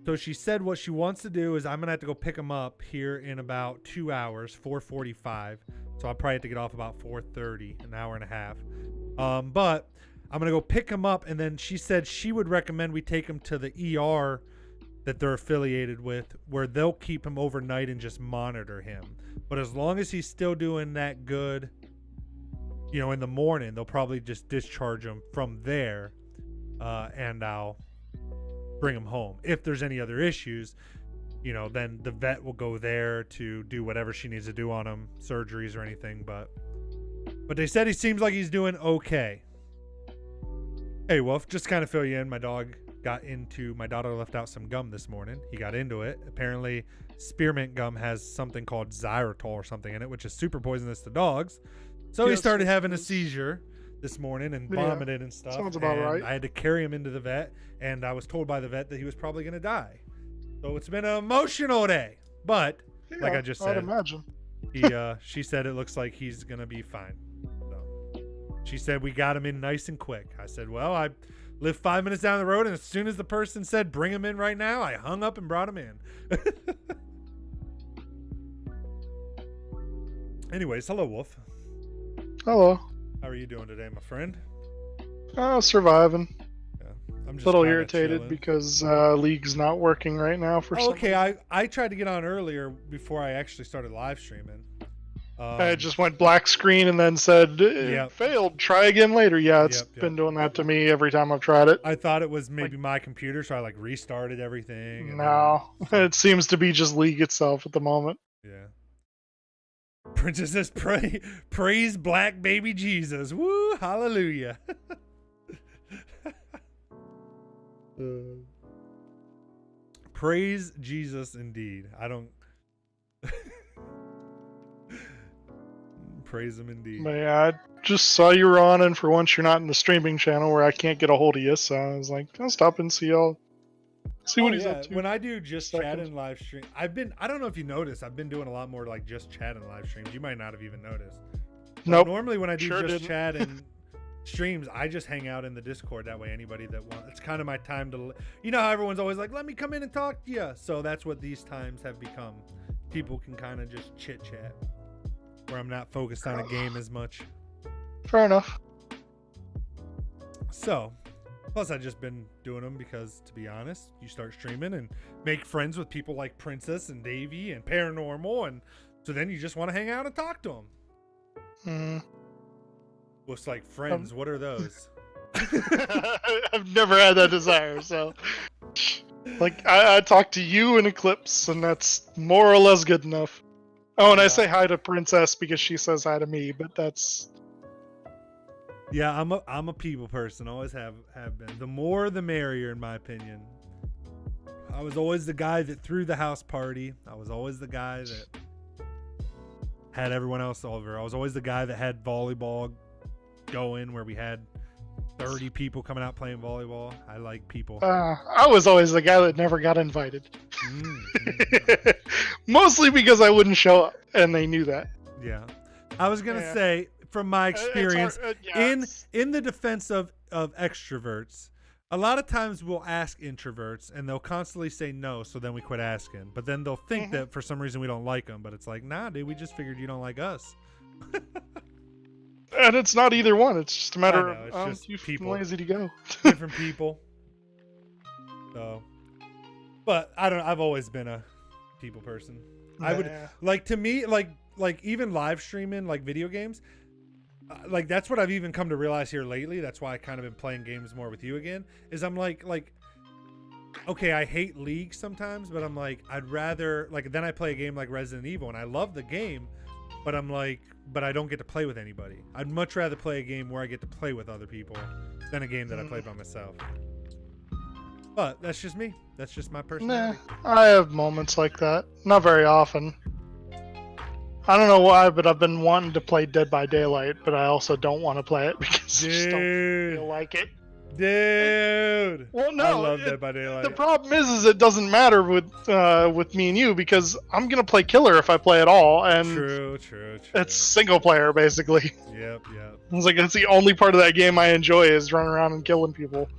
So she said what she wants to do is I'm going to have to go pick him up here in about 2 hours, 4:45. So I'll probably have to get off about 4:30, an hour and a half. But I'm going to go pick him up. And then she said she would recommend we take him to the ER that they're affiliated with, where they'll keep him overnight and just monitor him. But as long as he's still doing that good, you know, in the morning, they'll probably just discharge him from there, and I'll bring him home. If there's any other issues, you know, then the vet will go there to do whatever she needs to do on him, surgeries or anything. But they said he seems like he's doing okay. Hey, Wolf, just to kind of fill you in, my daughter left out some gum this morning. He got into it. Apparently, spearmint gum has something called xylitol or something in it, which is super poisonous to dogs. So he started having a seizure this morning and vomited and stuff. Sounds about right. I had to carry him into the vet, and I was told by the vet that he was probably going to die. So it's been an emotional day. But, like I just said, I'd imagine. She said it looks like he's going to be fine. So she said we got him in nice and quick. I said, well, I live 5 minutes down the road, and as soon as the person said bring him in right now, I hung up and brought him in. Anyways, hello, Wolf. Hello. How are you doing today, my friend? Surviving. Yeah, I'm just A little kinda irritated chilling. because League's not working right now for some Okay, reason. I tried to get on earlier before I actually started live streaming. I just went black screen and then said, Yep. failed, try again later. Yeah, it's Yep. been doing that to me every time I've tried it. I thought it was maybe my computer, so I like restarted everything. and No, it seems to be just League itself at the moment. Yeah. Princess says, praise black baby Jesus. Woo, hallelujah. Praise Jesus indeed. I don't praise him indeed. But yeah, I just saw you were on, and for once you're not in the streaming channel where I can't get a hold of you, so I was like, I'll stop and see what he's up to. When I do just chat Second. and live stream, I don't know if you noticed, I've been doing a lot more like just chat and live streams. You might not have even noticed. But Nope. normally when I do Sure just didn't. chat and streams, I just hang out in the Discord. That way anybody that wants, it's kind of my time to, you know how everyone's always like, let me come in and talk to you. So that's what these times have become. People can kind of just chit chat where I'm not focused on a game as much. Fair enough. So, plus I've just been doing them because, to be honest, you start streaming and make friends with people like Princess and Davey and Paranormal, and so then you just want to hang out and talk to them. Looks like friends. What are those? I've never had that desire, so like I talk to you in Eclipse, and that's more or less good enough. Oh, and I say hi to Princess because she says hi to me, but that's Yeah, I'm a people person. Always have been. The more, the merrier, in my opinion. I was always the guy that threw the house party. I was always the guy that had everyone else over. I was always the guy that had volleyball going where we had 30 people coming out playing volleyball. I like people. I was always the guy that never got invited. Mostly because I wouldn't show up, and they knew that. Yeah. I was going to say, from my experience, in the defense of extroverts, a lot of times we'll ask introverts and they'll constantly say no, so then we quit asking. But then they'll think that for some reason we don't like them, but it's like, nah, dude, we just figured you don't like us. And it's not either one. It's just a matter know, it's of just too people. lazy to go. Different people. So, but I don't. I've always been a people person. I would Yeah. like, to me, like even live streaming like video games. Like that's what I've even come to realize here lately. That's why I kind of been playing games more with you again. Is I'm like, okay, I hate League sometimes, but I'm like, I'd rather like then I play a game like Resident Evil, and I love the game, but I'm like, but I don't get to play with anybody. I'd much rather play a game where I get to play with other people than a game that I play by myself. But that's just me. That's just my Nah, personality. I have moments like that. Not very often. I don't know why, but I've been wanting to play Dead by Daylight, but I also don't want to play it because I just don't Dude, feel like it. dude. Well, no, I love Dead by Daylight. the problem is it doesn't matter with me and you because I'm gonna play killer if I play at all, and True. it's single player basically. Yep. It's like that's the only part of that game I enjoy is running around and killing people.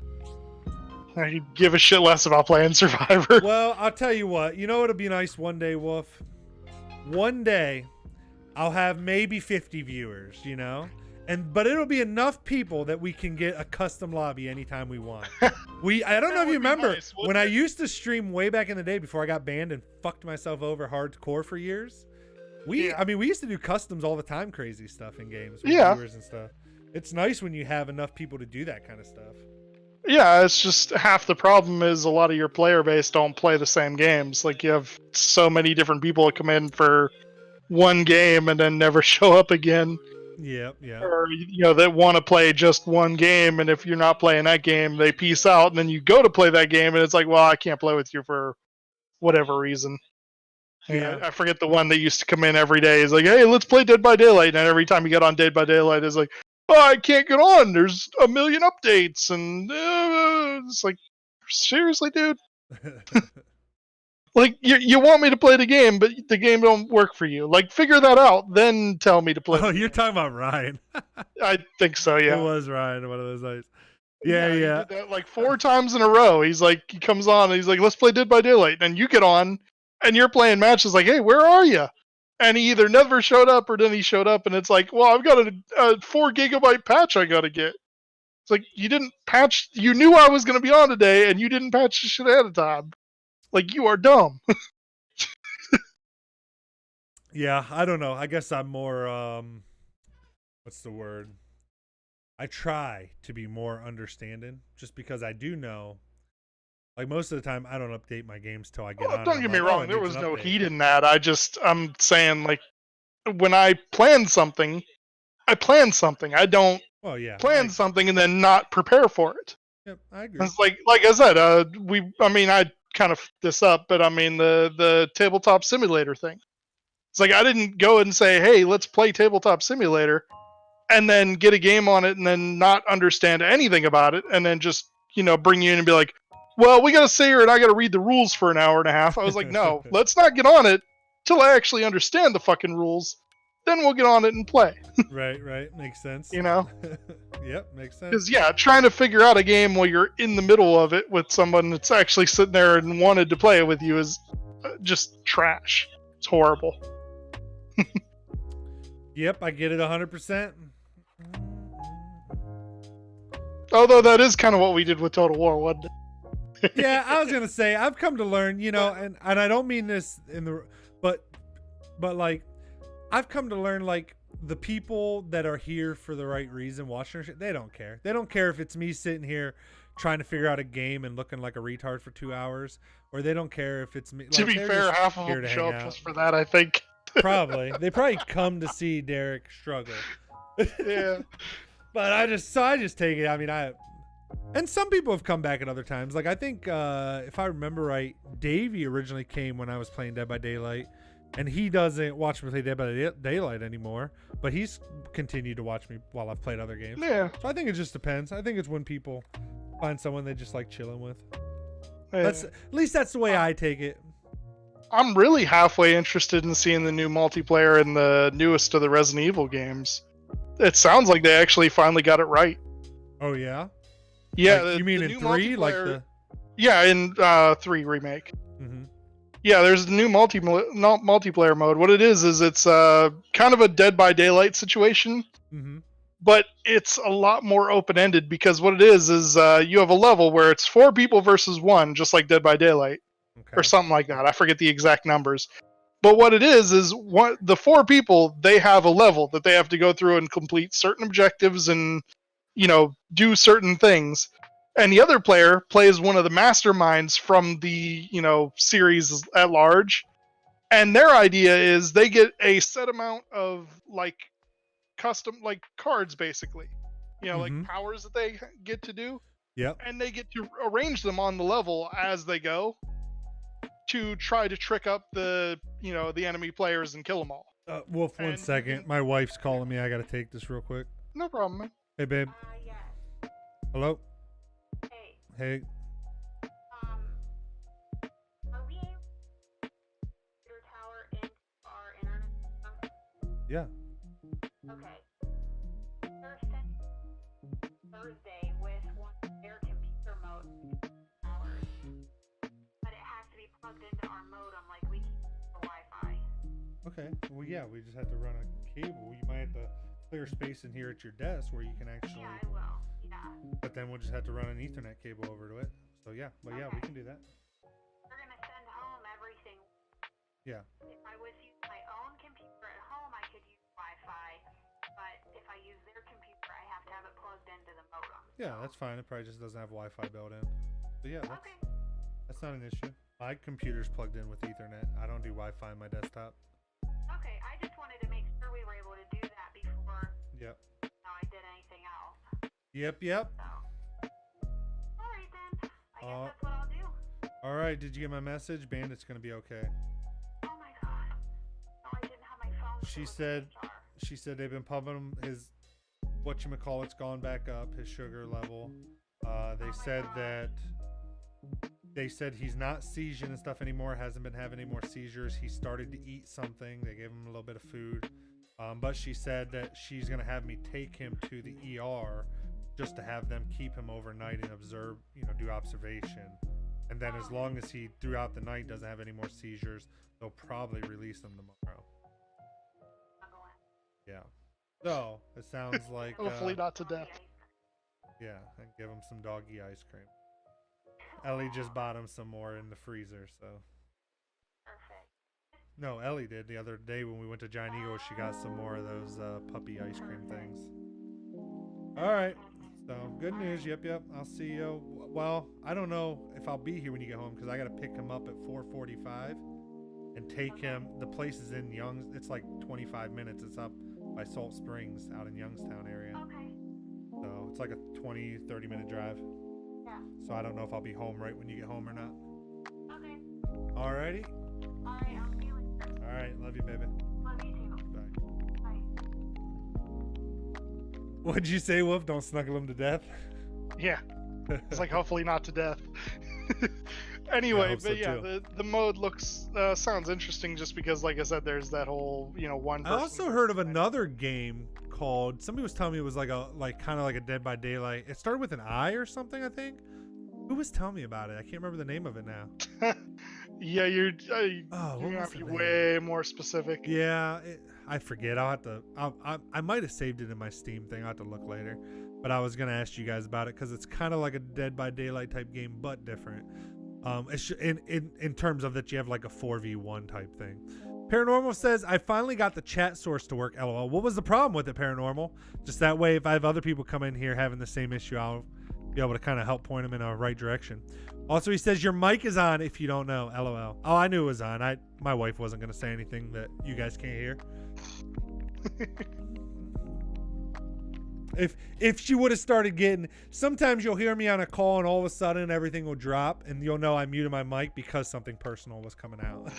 I give a shit less about playing Survivor. Well, I'll tell you what. You know what'll be nice one day, Wolf? One day, I'll have maybe 50 viewers, you know? But it'll be enough people that we can get a custom lobby anytime we want. I don't know if you remember nice, when I used to stream way back in the day before I got banned and fucked myself over hardcore for years. We used to do customs all the time, crazy stuff in games with viewers and stuff. It's nice when you have enough people to do that kind of stuff. Yeah, it's just half the problem is a lot of your player base don't play the same games. Like you have so many different people that come in for one game and then never show up again. Yeah. Or that want to play just one game, and if you're not playing that game, they peace out, and then you go to play that game, and it's like, well, I can't play with you for whatever reason. Yeah. I forget the one that used to come in every day. Is like, hey, let's play Dead by Daylight, and every time you get on Dead by Daylight, it's like, oh, I can't get on. There's a million updates, and it's like, seriously, dude. Like you want me to play the game, but the game don't work for you. Like figure that out, then tell me to play. Oh, you're talking about Ryan. I think so. Yeah, It was Ryan one of those nights. He Yeah. did that like 4 times in a row. He comes on and he's like, let's play Dead by Daylight, and you get on, and you're playing matches like, hey, where are you? And he either never showed up or then he showed up, and it's like, well, I've got a 4 gigabyte patch I gotta get. It's like you didn't patch. You knew I was gonna be on today, and you didn't patch the shit ahead of time. Like you are dumb. Yeah, I don't know. I guess I'm more what's the word? I try to be more understanding just because I do know like most of the time I don't update my games till I get on. Don't I'm get me like, wrong, it there needs was an no update. heat in that. I'm saying like when I plan something, I plan something. I don't Well, yeah. plan something and then not prepare for it. Yep, I agree. It's like I said, I kind of f***ed this up, but I mean the tabletop simulator thing. It's like I didn't go and say, "Hey, let's play tabletop simulator," and then get a game on it and then not understand anything about it, and then just bring you in and be like, "Well, we got to sit here and I got to read the rules for an hour and a half." I was like, "No, let's not get on it till I actually understand the fucking rules. Then we'll get on it and play." Right. Makes sense. Yep, makes sense. Because trying to figure out a game while you're in the middle of it with someone that's actually sitting there and wanted to play it with you is just trash. It's horrible. Yep, I get it 100%. Although that is kind of what we did with Total War, wasn't it? Yeah, I was gonna say I've come to learn, and I don't mean this but like I've come to learn like the people that are here for the right reason, watching shit, they don't care. They don't care if it's me sitting here trying to figure out a game and looking like a retard for 2 hours, or they don't care if it's me. To be fair, half of them show up just for that, I think. They probably come to see Derek struggle. Yeah. But I just take it. I mean, and some people have come back at other times. Like I think if I remember right, Davey originally came when I was playing Dead by Daylight, and he doesn't watch me play Dead by Daylight anymore. But he's continued to watch me while I've played other games. Yeah. So I think it just depends. I think it's when people find someone they just like chilling with. Yeah. At least that's the way I take it. I'm really halfway interested in seeing the new multiplayer in the newest of the Resident Evil games. It sounds like they actually finally got it right. Oh yeah. Yeah. Like, you mean in 3, like the? Yeah, in 3 remake. Mm-hmm. Yeah, there's a new multiplayer mode. What it is it's kind of a Dead by Daylight situation, Mm-hmm. but it's a lot more open-ended because what it is you have a level where it's 4 people versus 1, just like Dead by Daylight or Okay. something like that. I forget the exact numbers. But what it is what the 4 people, they have a level that they have to go through and complete certain objectives and, do certain things. And the other player plays one of the masterminds from the, series at large. And their idea is they get a set amount of like custom like cards basically. Like Mhm. powers that they get to do, Yep. and they get to arrange them on the level as they go to try to trick up the enemy players and kill them all. Wolf, one And you second. can- My wife's calling me. I gotta take this real quick. No problem, man. Hey, babe. Yes. Hello. Hey, Hey. are we able to computer tower into our internet system? Yeah. Okay. They're sent Thursday with one of their computer mode towers, but it has to be plugged into our modem like we can for Wi-Fi. Okay. Well, yeah. We just have to run a cable. You might have to clear space in here at your desk where you can actually. Yeah, I will. Yeah. But then we'll just have to run an Ethernet cable over to it. So yeah. But yeah, we can do that. We're gonna send home everything. Yeah. If I was using my own computer at home, I could use Wi-Fi, but if I use their computer, I have to have it plugged into the modem. Yeah, that's fine. It probably just doesn't have Wi-Fi built in. But yeah, Okay. that's not an issue. My computer's plugged in with Ethernet. I don't do Wi-Fi on my desktop. Okay, I just wanted to make sure we were able to do that before Yep. I did anything else. Yep. So, all right then. I guess that's what I'll do. All right. Did you get my message? Bandit's gonna be okay. Oh my god. No, I didn't have my phone. 'cause She it was said- in HR. She said they've been pumping him. His whatchamacallit's gone back up. His sugar level. They said that. They said he's not seizing and stuff anymore. Hasn't been having any more seizures. He started to eat something. They gave him a little bit of food. But she said that she's gonna have me take him to the ER just to have them keep him overnight and observe, do observation. And then as long as he throughout the night doesn't have any more seizures, they'll probably release him tomorrow. I'm going. Yeah. So it sounds like Hopefully not to death. yeah, and give him some doggy ice cream. Ellie just bought him some more in the freezer, so. Perfect. No, Ellie did the other day when we went to Giant Eagle. She got some more of those puppy ice cream things. All right. So good news. Yep. I'll see you. Well, I don't know if I'll be here when you get home because I got to pick him up at 4:45 and take him. The place is in Youngs. It's like 25 minutes. It's up by Salt Springs out in Youngstown area. Okay. So it's like a 20-30 minute drive. Yeah. So I don't know if I'll be home right when you get home or not. Okay. Alrighty. All right. I'll see you later. All right. Love you, baby. Love you too. Bye. Bye. What'd you say, Wolf? Don't snuggle him to death? Yeah. It's like hopefully not to death. Anyway, hope so, but yeah, too. the mode looks sounds interesting just because, like I said, there's that whole one. I also heard of another game called. Somebody was telling me it was like kind of like a Dead by Daylight. It started with an I or something, I think. Who was telling me about it? I can't remember the name of it now. Yeah, you're Oh, you're what gonna was have to the be name? way more specific. Yeah, I forget. I'll have to. I might have saved it in my Steam thing. I'll have to look later. But I was gonna ask you guys about it because it's kind of like a Dead by Daylight type game, but different. It's in terms of that you have like a 4v1 type thing. Paranormal says, I finally got the chat source to work, LOL. What was the problem with it, Paranormal? Just that way, if I have other people come in here having the same issue, I'll be able to kind of help point them in a right direction. Also, he says, your mic is on if you don't know, LOL. Oh, I knew it was on. My wife wasn't going to say anything that you guys can't hear. If she would have started getting, sometimes you'll hear me on a call and all of a sudden everything will drop and you'll know I muted my mic because something personal was coming out.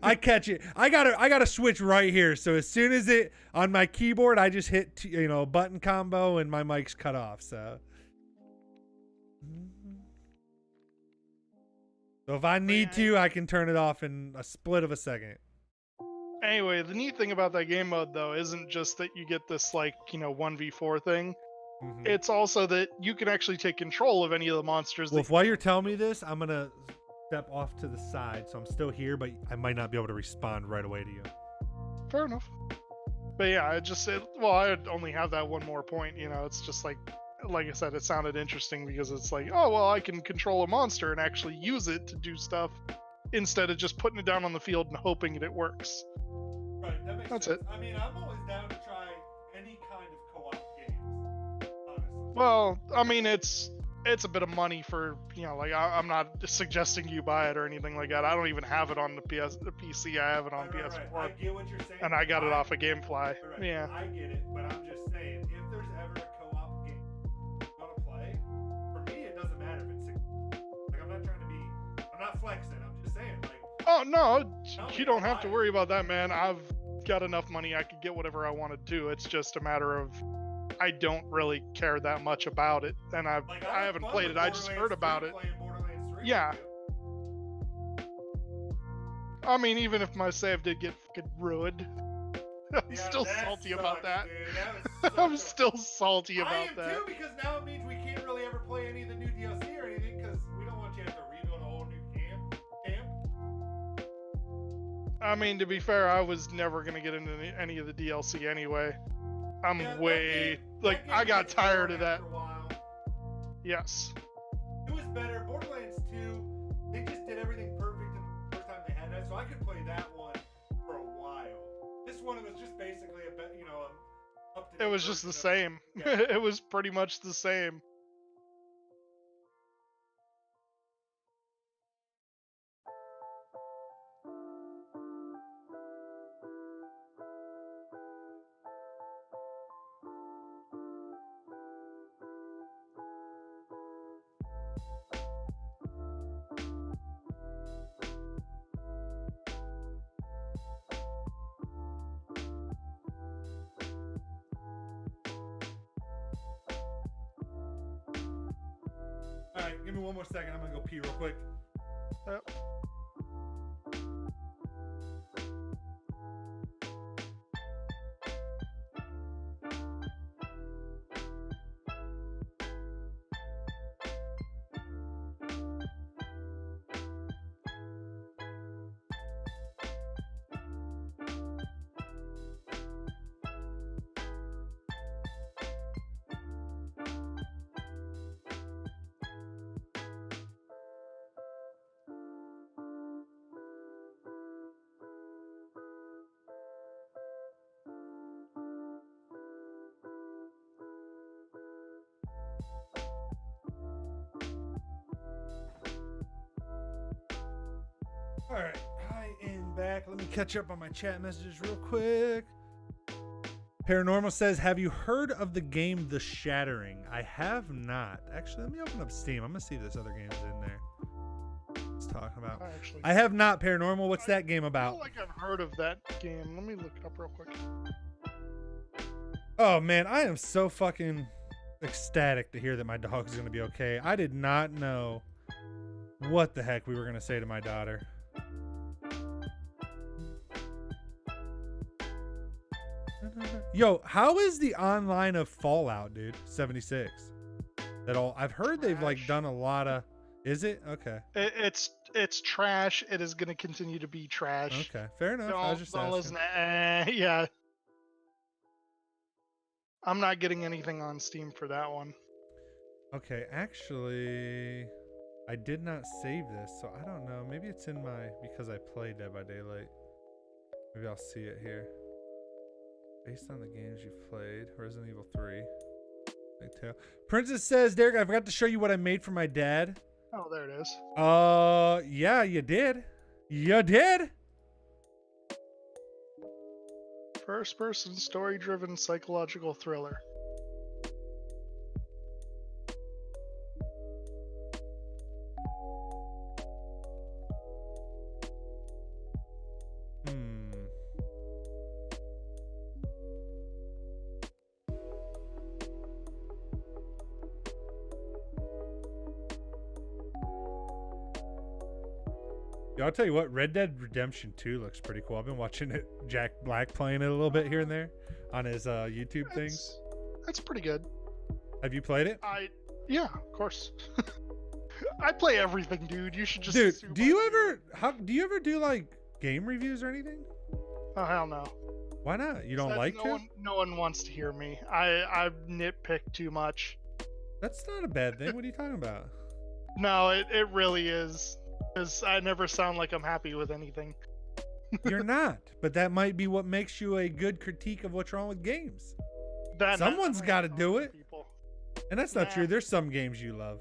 I catch it. I gotta switch right here. So as soon as it on my keyboard, I just hit button combo and my mic's cut off. So if I need to, I can turn it off in a split of a second. Anyway, the neat thing about that game mode though isn't just that you get this 1v4 thing. Mhm. It's also that you can actually take control of any of the monsters. Well, while you're telling me this, I'm gonna step off to the side, so I'm still here, but I might not be able to respond right away to you. Fair enough. But yeah, I just said, well, I only have that one more point. You know, it's just like I said, it sounded interesting because it's like, oh well, I can control a monster and actually use it to do stuff instead of just putting it down on the field and hoping it works. Right, that makes That's sense. it. I mean, I'm always down to try any kind of co-op games, honestly. Well, I mean, it's a bit of money for, you know, like I'm not suggesting you buy it or anything like that. I don't even have it on the PC. I have it on PS4, I get what you're saying. and I got it off of GameFly. Right, Yeah. I get it, but I'm just saying, if there's ever a co-op game you want to play, for me it doesn't matter if it's 6. Like I'm not flexing. I'm just saying, like. Oh no, you don't have to worry about that, man. I've got enough money. I could get whatever I wanted to. It's just a matter of I don't really care that much about it, and I haven't played it. I just heard about it. Yeah. I mean, even if my save did get fucking ruined, I'm still salty about that. I'm still salty about that. I am too, because now it means we can't really ever play any of the new DLC or anything, because we don't want you to have to rebuild a whole new camp. I mean, to be fair, I was never gonna get into any of the DLC anyway. I got tired of that. Yes. It was better. Borderlands 2, they just did everything perfect in the first time they had that, so I could play that one for a while. This one was just basically up to date. It was just the same. Yeah. It was pretty much the same. Alright, give me one more second. I'm gonna go pee real quick. Yep. Alright, I am back. Let me catch up on my chat messages real quick. Paranormal says, have you heard of the game The Shattering? I have not. Actually, let me open up Steam. I'm going to see if this other game's in there. Let's talk about. I have not, Paranormal. What's that game about? I feel like I've heard of that game. Let me look it up real quick. Oh, man. I am so fucking ecstatic to hear that my dog's going to be okay. I did not know what the heck we were going to say to my daughter. Yo, how is the online of Fallout, dude? 76. That all I've heard they've like done a lot of. Is it okay? It's trash. It is going to continue to be trash. Okay, fair enough. I was just asking. Yeah. I'm not getting anything on Steam for that one. Okay, actually, I did not save this, so I don't know. Maybe it's in my because I played Dead by Daylight. Maybe I'll see it here. Based on the games you've played, Resident Evil 3. Princess says, Derek, I forgot to show you what I made for my dad. Oh, there it is. Yeah, you did. You did? First-person, story-driven psychological thriller. I'll tell you what, Red Dead Redemption 2 looks pretty cool. I've been watching it, Jack Black playing it a little bit here and there on his YouTube things. That's pretty good. Have you played it? Yeah, of course. I play everything, dude. You should just. Dude, do you ever do like game reviews or anything? Oh hell no. Why not? You don't That like to? no one wants to hear me. I nitpick too much. That's not a bad thing. What are you talking about? No, it really is. Because I never sound like I'm happy with anything. You're not, but that might be what makes you a good critique of what's wrong with games. That Someone's got to do it, people. and that's not Nah. true. There's some games you love.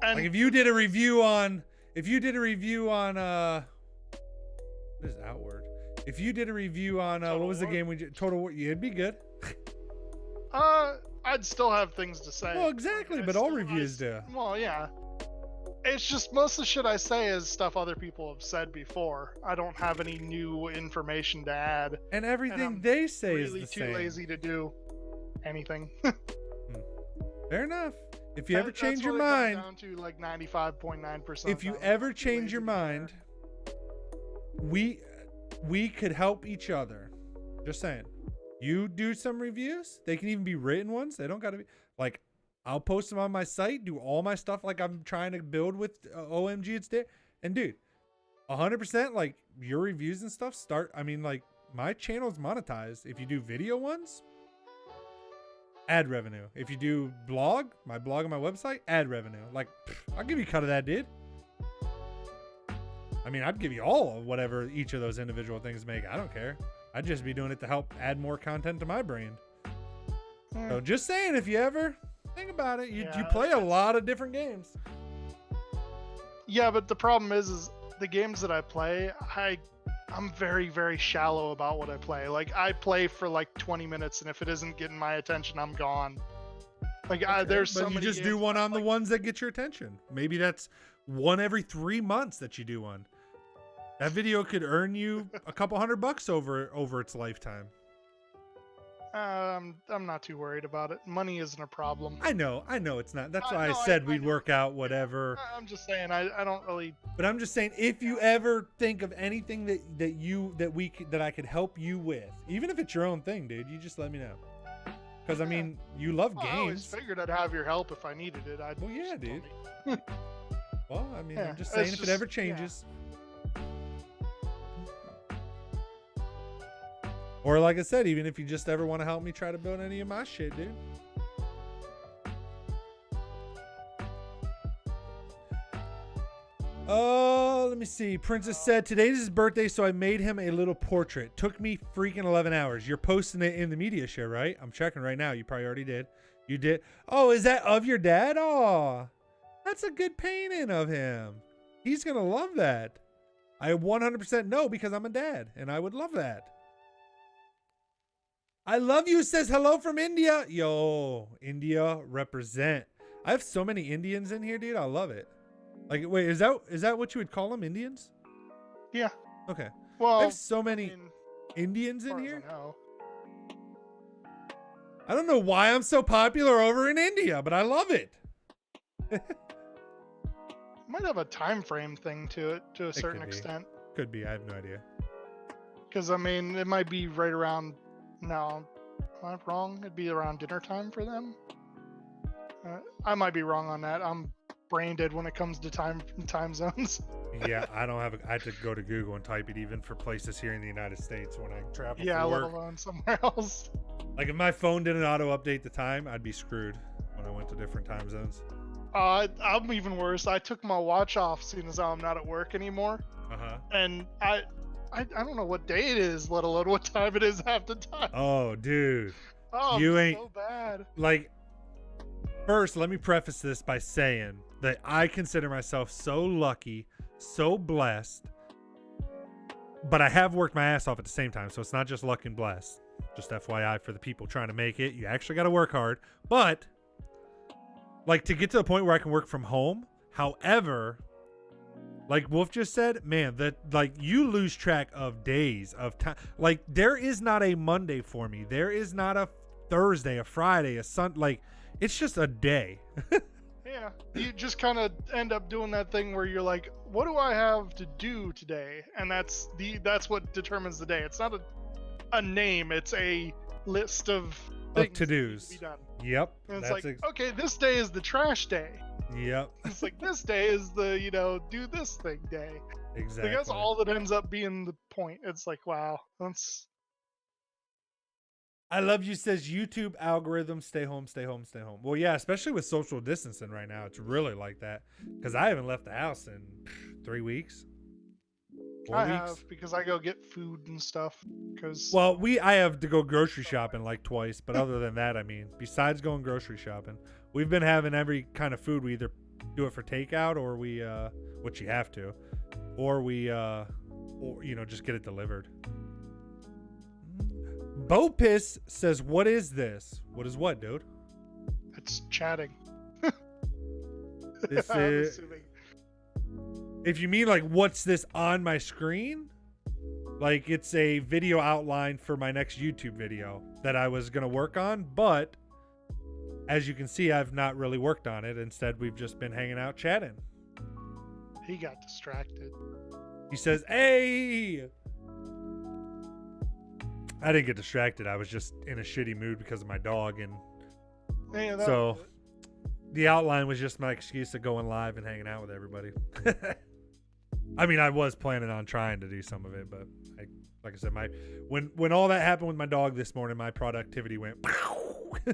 And Like if you did a review on, what is Outward? If you did a review on what was the War? game we did? Total War, yeah, it'd be good. I'd still have things to say. Well, exactly, Like, but all reviews do. Well, yeah. It's just most of the shit I say is stuff other people have said before. I don't have any new information to add. And everything I'm they say Really is the too same. lazy to do anything. Fair enough. If you ever That's change your what it comes mind, down to like 95.9%. if you ever change your mind, we could help each other. Just saying. You do some reviews. They can even be written ones. They don't got to be like. I'll post them on my site. Do all my stuff like I'm trying to build with OMG. It's there. And dude, 100% like your reviews and stuff start. I mean, like my channel's monetized. If you do video ones, ad revenue. If you do my blog on my website, ad revenue. Like I'll give you a cut of that, dude. I mean, I'd give you all of whatever each of those individual things make. I don't care. I'd just be doing it to help add more content to my brand. So just saying, if you ever think about it, you play a lot of different games. Yeah, but the problem is the games that I play, I'm very, very shallow about what I play. Like I play for like 20 minutes, and if it isn't getting my attention, I'm gone. Like there's so but you many just do games one on the like, ones that get your attention. Maybe that's one every 3 months that you do one. That video could earn you a couple $100 over its lifetime. I'm not too worried about it. Money isn't a problem. I know it's not. That's why no, I said I we'd know. work out whatever. I'm just saying I don't really. But I'm just saying, if you ever think of anything that I could help you with, even if it's your own thing, dude, you just let me know. Because I mean, you love Well, I always games. figured I'd have your help if I needed it. Well, yeah, just dude. tell me. Well, I mean, Yeah, I'm just it's saying, if it just- ever yeah. changes. Or like I said, even if you just ever want to help me try to build any of my shit, dude. Oh, let me see. Princess said, today's his birthday, so I made him a little portrait. Took me freaking 11 hours. You're posting it in the media share, right? I'm checking right now. You probably already did. You did. Oh, is that of your dad? Oh, that's a good painting of him. He's going to love that. I 100% know because I'm a dad, and I would love that. I love you says hello from India. Yo, India represent. I have so many Indians in here, dude. I love it. Like, wait, is that what you would call them, Indians? Yeah. Okay. Well, I have so many I mean, Indians as in far as here. I know. I don't know why I'm so popular over in India, but I love it. Might have a time frame thing to it to a certain could be. extent. Could be. I have no idea. Because I mean, it might be right around. No, am I wrong? It'd be around dinner time for them. I might be wrong on that. I'm brain dead when it comes to time zones. Yeah, I don't have. I had to go to Google and type it even for places here in the United States when I travel Yeah, for let work. alone somewhere else. Like if my phone didn't auto update the time, I'd be screwed when I went to different time zones. I'm even worse. I took my watch off seeing as how I'm not at work anymore, and I don't know what day it is, let alone what time it is half the time. Oh, dude. Oh, you I'm ain't- so bad. Like, first, let me preface this by saying that I consider myself so lucky, so blessed, but I have worked my ass off at the same time, so it's not just luck and blessed. Just FYI for the people trying to make it, you actually got to work hard. But, like, to get to the point where I can work from home, however, like Wolf just said, man, that like you lose track of days of time. Like there is not a Monday for me. There is not a Thursday, a Friday, a Sunday. Like it's just a day. Yeah, you just kind of end up doing that thing where you're like, what do I have to do today? And that's what determines the day. It's not a name, it's a list of things that need to-dos. to be done. Yep. And it's like, okay, this day is the trash day. Yep. It's like this day is the, do this thing day. Exactly. Like that's all that ends up being the point. It's like, wow, that's I love you says YouTube algorithm, stay home, stay home, stay home. Well, yeah, especially with social distancing right now. It's really like that because I haven't left the house in 3 weeks. 4 I weeks. have because I go get food and stuff. Because Well, I have to go grocery shopping like twice, but other than that, I mean, besides going grocery shopping, we've been having every kind of food. We either do it for takeout or we, which you have to, or we, or just get it delivered. Bopis says, "What is this? What is what, dude?" it's chatting. This I'm is. assuming. If you mean like, what's this on my screen? Like, it's a video outline for my next YouTube video that I was gonna work on, but as you can see, I've not really worked on it. Instead, we've just been hanging out chatting. He got distracted. He says, "Hey." I didn't get distracted. I was just in a shitty mood because of my dog, and Yeah, that so was it. the outline was just my excuse of going live and hanging out with everybody. I mean, I was planning on trying to do some of it, but like I said, when all that happened with my dog this morning, my productivity went.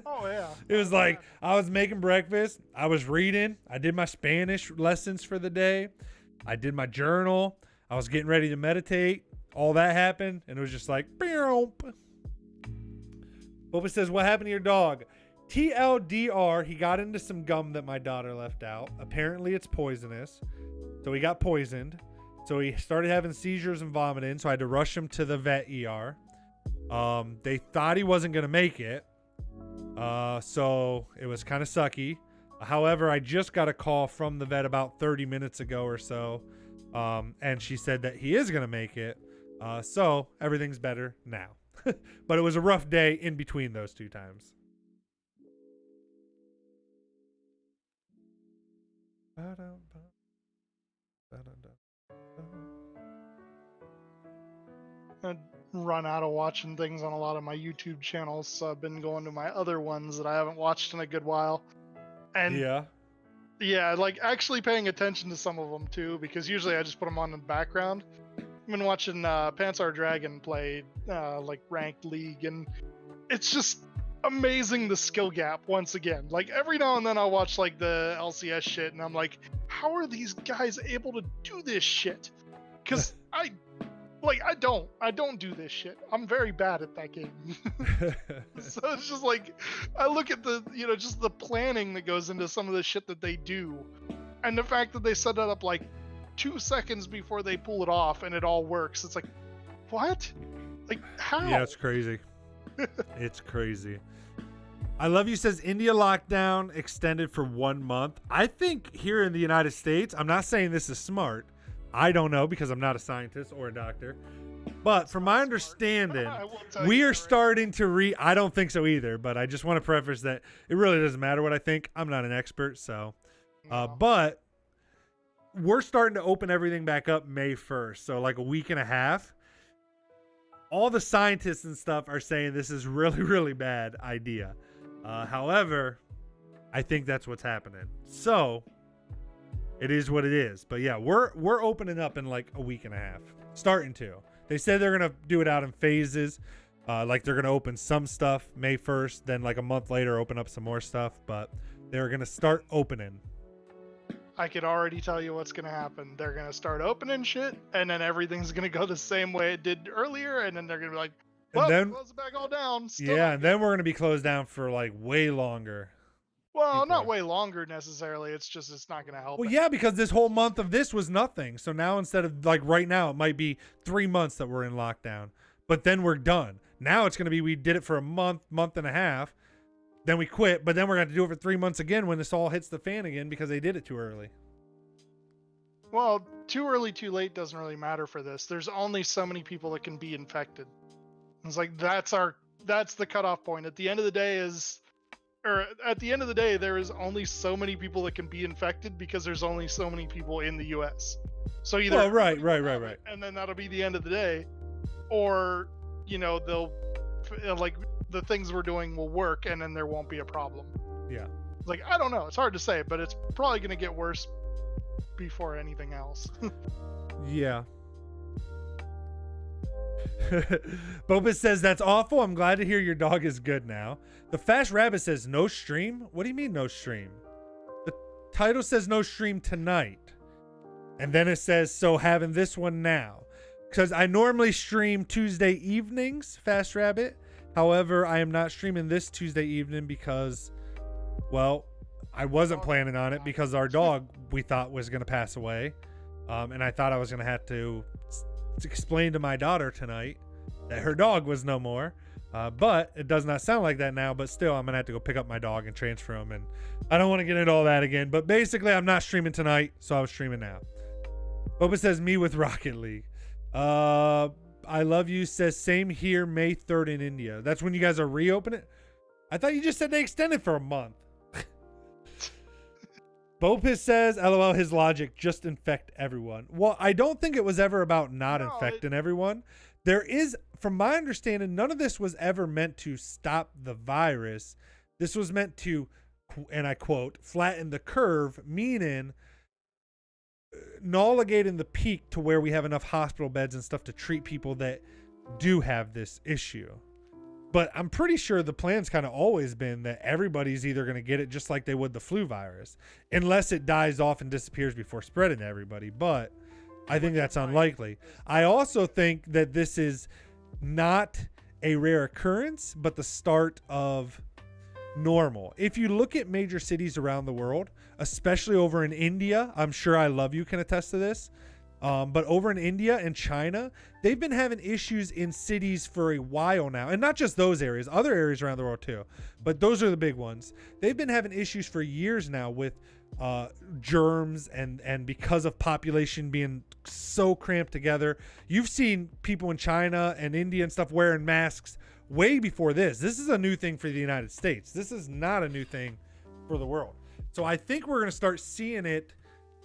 Oh yeah. It was like I was making breakfast, I was reading, I did my Spanish lessons for the day, I did my journal, I was getting ready to meditate. All that happened, and it was just like, Boba says, "What happened to your dog?" TLDR, he got into some gum that my daughter left out. Apparently it's poisonous. So he got poisoned. So he started having seizures and vomiting. So I had to rush him to the vet ER. They thought he wasn't going to make it. So it was kind of sucky. However, I just got a call from the vet about 30 minutes ago or so. And she said that he is going to make it. So everything's better now. But it was a rough day in between those two times. I run out of watching things on a lot of my YouTube channels, so I've been going to my other ones that I haven't watched in a good while. And yeah, like actually paying attention to some of them too, because usually I just put them on in the background. I've been watching Panzer Dragon play like ranked league, and it's just amazing the skill gap once again. Like every now and then I'll watch like the LCS shit, and I'm like, how are these guys able to do this shit? Because I don't do this shit. I'm very bad at that game. So it's just like, I look at the, just the planning that goes into some of the shit that they do. And the fact that they set it up like 2 seconds before they pull it off and it all works. It's like, what? Like, how? Yeah, it's crazy. It's crazy. I Love You says India lockdown extended for 1 month. I think here in the United States, I'm not saying this is smart. I don't know because I'm not a scientist or a doctor. But from my understanding, we are starting to I don't think so either, but I just want to preface that it really doesn't matter what I think. I'm not an expert, so. But we're starting to open everything back up May 1st, so like a week and a half. All the scientists and stuff are saying this is really, really bad idea. However, I think that's what's happening. So it is what it is. But yeah, we're opening up in like a week and a half. Starting to. They said they're going to do it out in phases. Like they're going to open some stuff May 1st, then like a month later open up some more stuff. But they're going to start opening. I could already tell you what's going to happen. They're going to start opening shit, and then everything's going to go the same way it did earlier, and then they're going to be like, well, then, close it back all down. Still yeah, and then we're going to be closed down for like way longer. Well, not way longer necessarily. It's just it's not going to help. Well, yeah, because this whole month of this was nothing. So now instead of like right now, it might be 3 months that we're in lockdown, but then we're done. Now it's going to be we did it for a month and a half. Then we quit, but then we're going to do it for 3 months again when this all hits the fan again because they did it too early. Well, too early, too late doesn't really matter for this. There's only so many people that can be infected. It's like that's the cutoff point. At the end of the day there is only so many people that can be infected because there's only so many people in the U.S. So either right, and then that'll be the end of the day, or they'll like the things we're doing will work and then there won't be a problem. Yeah. Like, I don't know. It's hard to say, but it's probably going to get worse before anything else. Yeah. Boba says, that's awful. I'm glad to hear your dog is good now. The Fast Rabbit says, no stream? What do you mean no stream? The title says no stream tonight. And then it says, so having this one now. Because I normally stream Tuesday evenings, Fast Rabbit. However, I am not streaming this Tuesday evening because, well, I wasn't planning on it because our dog we thought was going to pass away. And I thought I was going to have to explain to my daughter tonight that her dog was no more. But it does not sound like that now. But still, I'm going to have to go pick up my dog and transfer him. And I don't want to get into all that again. But basically, I'm not streaming tonight. So I was streaming now. Boba says, me with Rocket League. I love you says, same here, May 3rd in India. That's when you guys are reopening? I thought you just said they extended for a month. Bopis says, LOL, his logic, just infect everyone. Well, I don't think it was ever about not infecting everyone. There is, from my understanding, none of this was ever meant to stop the virus. This was meant to, and I quote, flatten the curve, meaning nulligating the peak to where we have enough hospital beds and stuff to treat people that do have this issue. But I'm pretty sure the plan's kind of always been that everybody's either going to get it just like they would the flu virus, unless it dies off and disappears before spreading to everybody. But I think that's unlikely. I also think that this is not a rare occurrence, but the start of normal. If you look at major cities around the world, especially over in India, I'm sure I Love You can attest to this. But over in India and China, they've been having issues in cities for a while now. And not just those areas, other areas around the world too. But those are the big ones. They've been having issues for years now with germs and because of population being so cramped together. You've seen people in China and India and stuff wearing masks way before this. This is a new thing for the United States. This is not a new thing for the world. So I think we're going to start seeing it.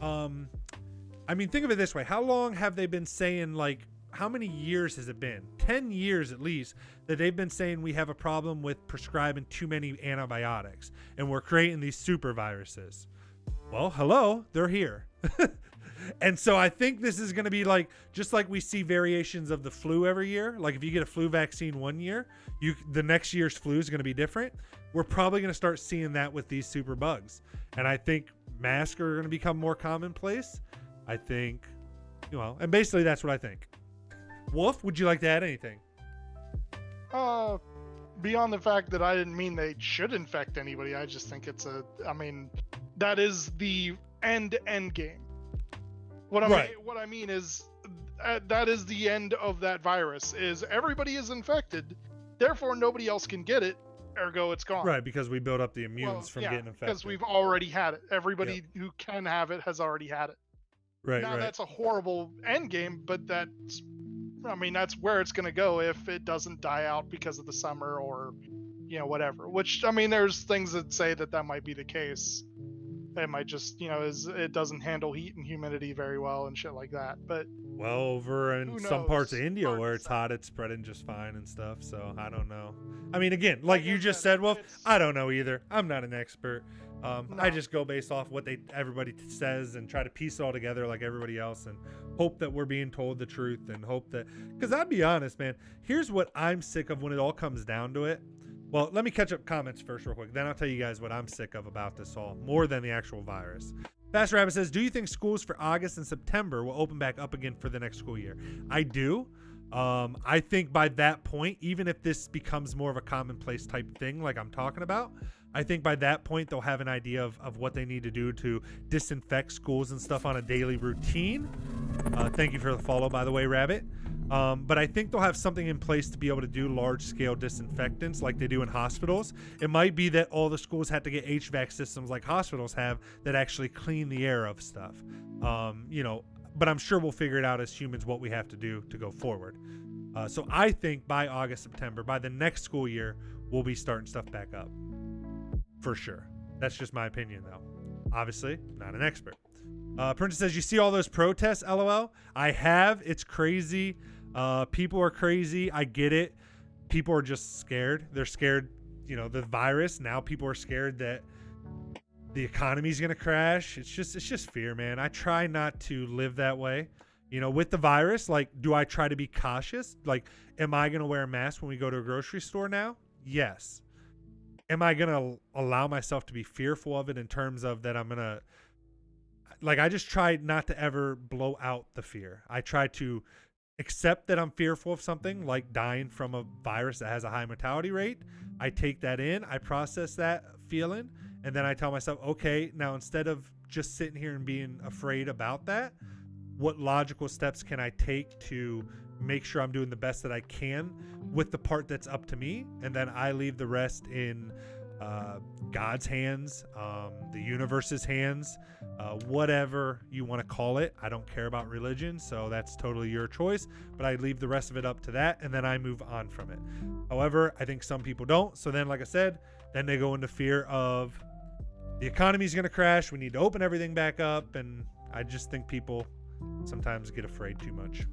I mean, think of it this way. How long have they been saying, like, how many years has it been? 10 years at least that they've been saying we have a problem with prescribing too many antibiotics and we're creating these super viruses. Well, hello, they're here. And so I think this is going to be like, just like we see variations of the flu every year. Like if you get a flu vaccine one year, the next year's flu is going to be different. We're probably going to start seeing that with these super bugs. And I think masks are going to become more commonplace. I think, and basically that's what I think. Wolf, would you like to add anything? Beyond the fact that I didn't mean they should infect anybody, I just think that is the end game. What I mean is that is the end of that virus. Is everybody is infected, therefore nobody else can get it. Ergo, it's gone. Right, because we build up the immunes from getting infected. Because we've already had it. Everybody who can have it has already had it. Right. Now that's a horrible end game, but that's where it's going to go if it doesn't die out because of the summer or, whatever. Which there's things that say that might be the case. It might just, it doesn't handle heat and humidity very well and shit like that. But over in some parts of India where it's hot, it's spreading just fine and stuff. So I don't know. Again, like you just said, Wolf, I don't know either. I'm not an expert. No. I just go based off what everybody says and try to piece it all together like everybody else and hope that we're being told the truth and hope that, because I'll be honest, man, here's what I'm sick of when it all comes down to it. Well, let me catch up comments first real quick. Then I'll tell you guys what I'm sick of about this all, more than the actual virus. Fast Rabbit says, do you think schools for August and September will open back up again for the next school year? I do. I think by that point, even if this becomes more of a commonplace type thing like I'm talking about, I think by that point they'll have an idea of what they need to do to disinfect schools and stuff on a daily routine. Thank you for the follow, by the way, Rabbit. But I think they'll have something in place to be able to do large-scale disinfectants like they do in hospitals. It might be that all the schools have to get HVAC systems like hospitals have that actually clean the air of stuff. But I'm sure we'll figure it out as humans what we have to do to go forward. So I think by August, September, by the next school year, we'll be starting stuff back up. For sure. That's just my opinion, though. Obviously, not an expert. Princess says, you see all those protests, LOL? I have. It's crazy. People are crazy. I get it. People are just scared. They're scared, the virus. Now people are scared that the economy's going to crash. It's just fear, man. I try not to live that way With the virus, like, do I try to be cautious? Like, am I going to wear a mask when we go to a grocery store now? Yes. Am I going to allow myself to be fearful of it in terms of that I'm going to, like, I just try not to ever blow out the fear. I try to accept that I'm fearful of something like dying from a virus that has a high mortality rate. I take that in, I process that feeling, and then I tell myself, okay, now instead of just sitting here and being afraid about that, what logical steps can I take to make sure I'm doing the best that I can with the part that's up to me? And then I leave the rest in God's hands, the universe's hands, whatever you want to call it. I don't care about religion, so that's totally your choice, but I leave the rest of it up to that, and then I move on from it. However, I think some people don't. So then, like I said, then they go into fear of the economy's going to crash. We need to open everything back up. And I just think people sometimes get afraid too much.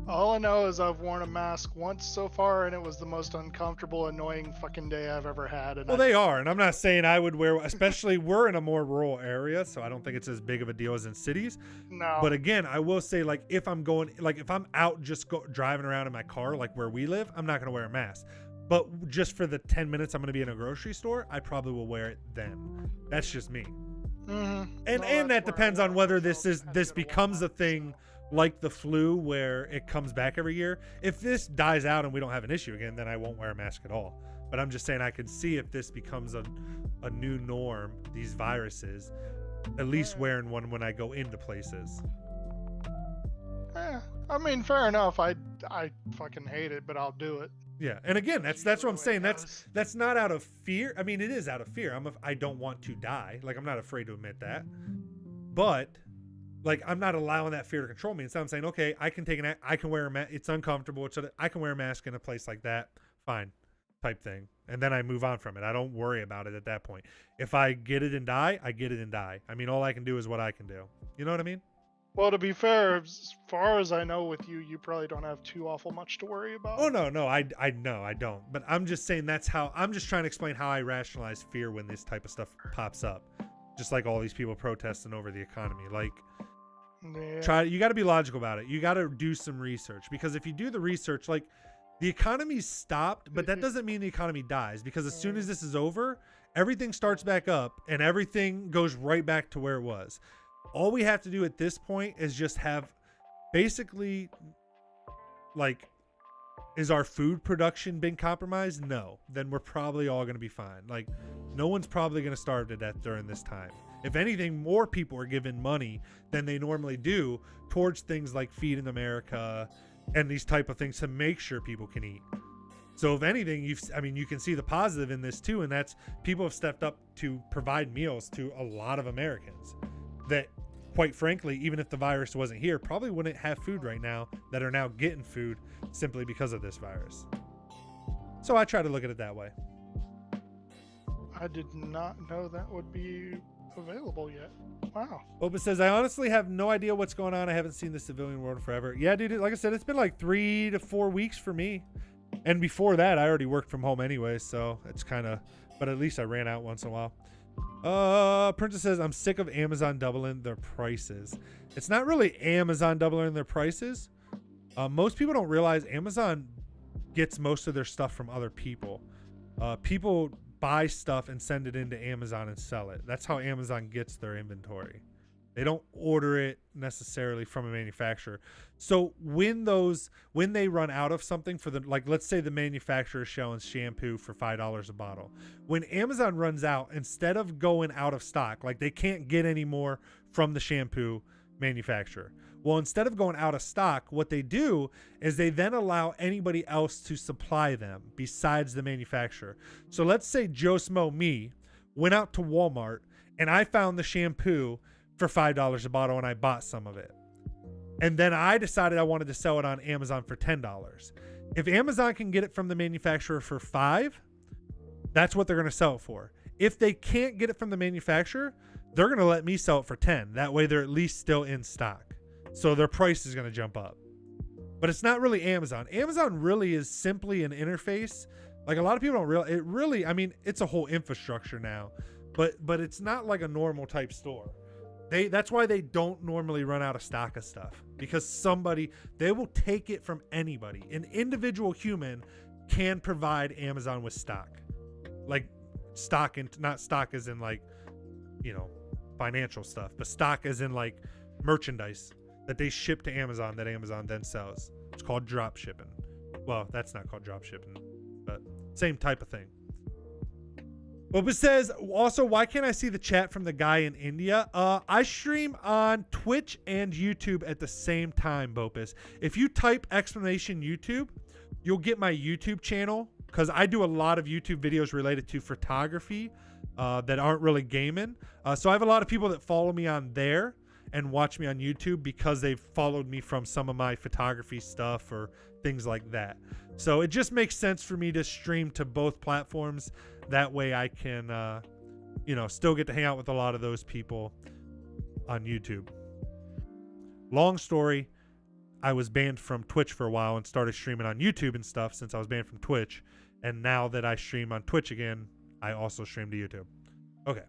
All I know is I've worn a mask once so far, and it was the most uncomfortable, annoying fucking day I've ever had. And well, they are, and I'm not saying I would wear, especially we're in a more rural area, so I don't think it's as big of a deal as in cities. No. But again, I will say, like, if I'm out just driving around in my car, like where we live, I'm not going to wear a mask. But just for the 10 minutes I'm going to be in a grocery store, I probably will wear it then. That's just me. Mm-hmm. And that depends on whether this becomes a thing like the flu where it comes back every year. If this dies out and we don't have an issue again, then I won't wear a mask at all. But I'm just saying I can see if this becomes a new norm, these viruses, at least wearing one when I go into places. I mean, fair enough. I fucking hate it, but I'll do it. Yeah, and again, that's what I'm saying. That's not out of fear. I mean, it is out of fear. I don't want to die. Like, I'm not afraid to admit that. But like, I'm not allowing that fear to control me. Instead, I'm saying, okay, I can wear a mask. It's uncomfortable. I can wear a mask in a place like that. Fine, type thing. And then I move on from it. I don't worry about it at that point. If I get it and die, I get it and die. I mean, all I can do is what I can do. You know what I mean? Well, to be fair, as far as I know with you, you probably don't have too awful much to worry about. Oh, no, I know, I don't. But I'm just saying I'm just trying to explain how I rationalize fear when this type of stuff pops up. Just like all these people protesting over the economy. Like, yeah. you got to be logical about it. You got to do some research, because if you do the research, like, the economy's stopped, but that doesn't mean the economy dies, because as soon as this is over, everything starts back up and everything goes right back to where it was. All we have to do at this point is just have basically, like, is our food production been compromised? No. Then we're probably all going to be fine. Like, no one's probably going to starve to death during this time. If anything, more people are given money than they normally do towards things like Feeding America and these type of things to make sure people can eat. So if anything, you can see the positive in this too, and that's people have stepped up to provide meals to a lot of Americans that, quite frankly, even if the virus wasn't here, probably wouldn't have food right now, that are now getting food simply because of this virus. So I try to look at it that way. I did not know that would be available yet. Wow. Open says, I honestly have no idea what's going on. I haven't seen the civilian world in forever. Yeah, dude, like I said, it's been like 3 to 4 weeks for me. And before that, I already worked from home anyway, so it's kind of, but at least I ran out once in a while. Princess says, I'm sick of Amazon doubling their prices. It's not really Amazon doubling their prices. Most people don't realize Amazon gets most of their stuff from other people. People buy stuff and send it into Amazon and sell it. That's how Amazon gets their inventory. They don't order it necessarily from a manufacturer. So when they run out of something for like, let's say the manufacturer is selling shampoo for $5 a bottle. When Amazon runs out, instead of going out of stock, like they can't get any more from the shampoo manufacturer. Well, instead of going out of stock, what they do is they then allow anybody else to supply them besides the manufacturer. So let's say Joe Smo me went out to Walmart and I found the shampoo for $5 a bottle and I bought some of it. And then I decided I wanted to sell it on Amazon for $10. If Amazon can get it from the manufacturer for $5, that's what they're going to sell it for. If they can't get it from the manufacturer, they're going to let me sell it for $10. That way they're at least still in stock. So their price is going to jump up. But it's not really Amazon. Amazon really is simply an interface. Like, a lot of people don't realize it really, I mean, it's a whole infrastructure now, but it's not like a normal type store. That's why they don't normally run out of stock of stuff, because they will take it from anybody. An individual human can provide Amazon with stock, like stock, and not stock as in like, financial stuff, but stock as in like merchandise that they ship to Amazon that Amazon then sells. It's called drop shipping. Well, that's not called drop shipping, but same type of thing. Bopus says, also, why can't I see the chat from the guy in India? I stream on Twitch and YouTube at the same time, Bopus. If you type exclamation YouTube, you'll get my YouTube channel, because I do a lot of YouTube videos related to photography that aren't really gaming. So I have a lot of people that follow me on there and watch me on YouTube because they've followed me from some of my photography stuff or things like that. So it just makes sense for me to stream to both platforms. That way I can, still get to hang out with a lot of those people on YouTube. Long story, I was banned from Twitch for a while and started streaming on YouTube and stuff since I was banned from Twitch. And now that I stream on Twitch again, I also stream to YouTube. Okay.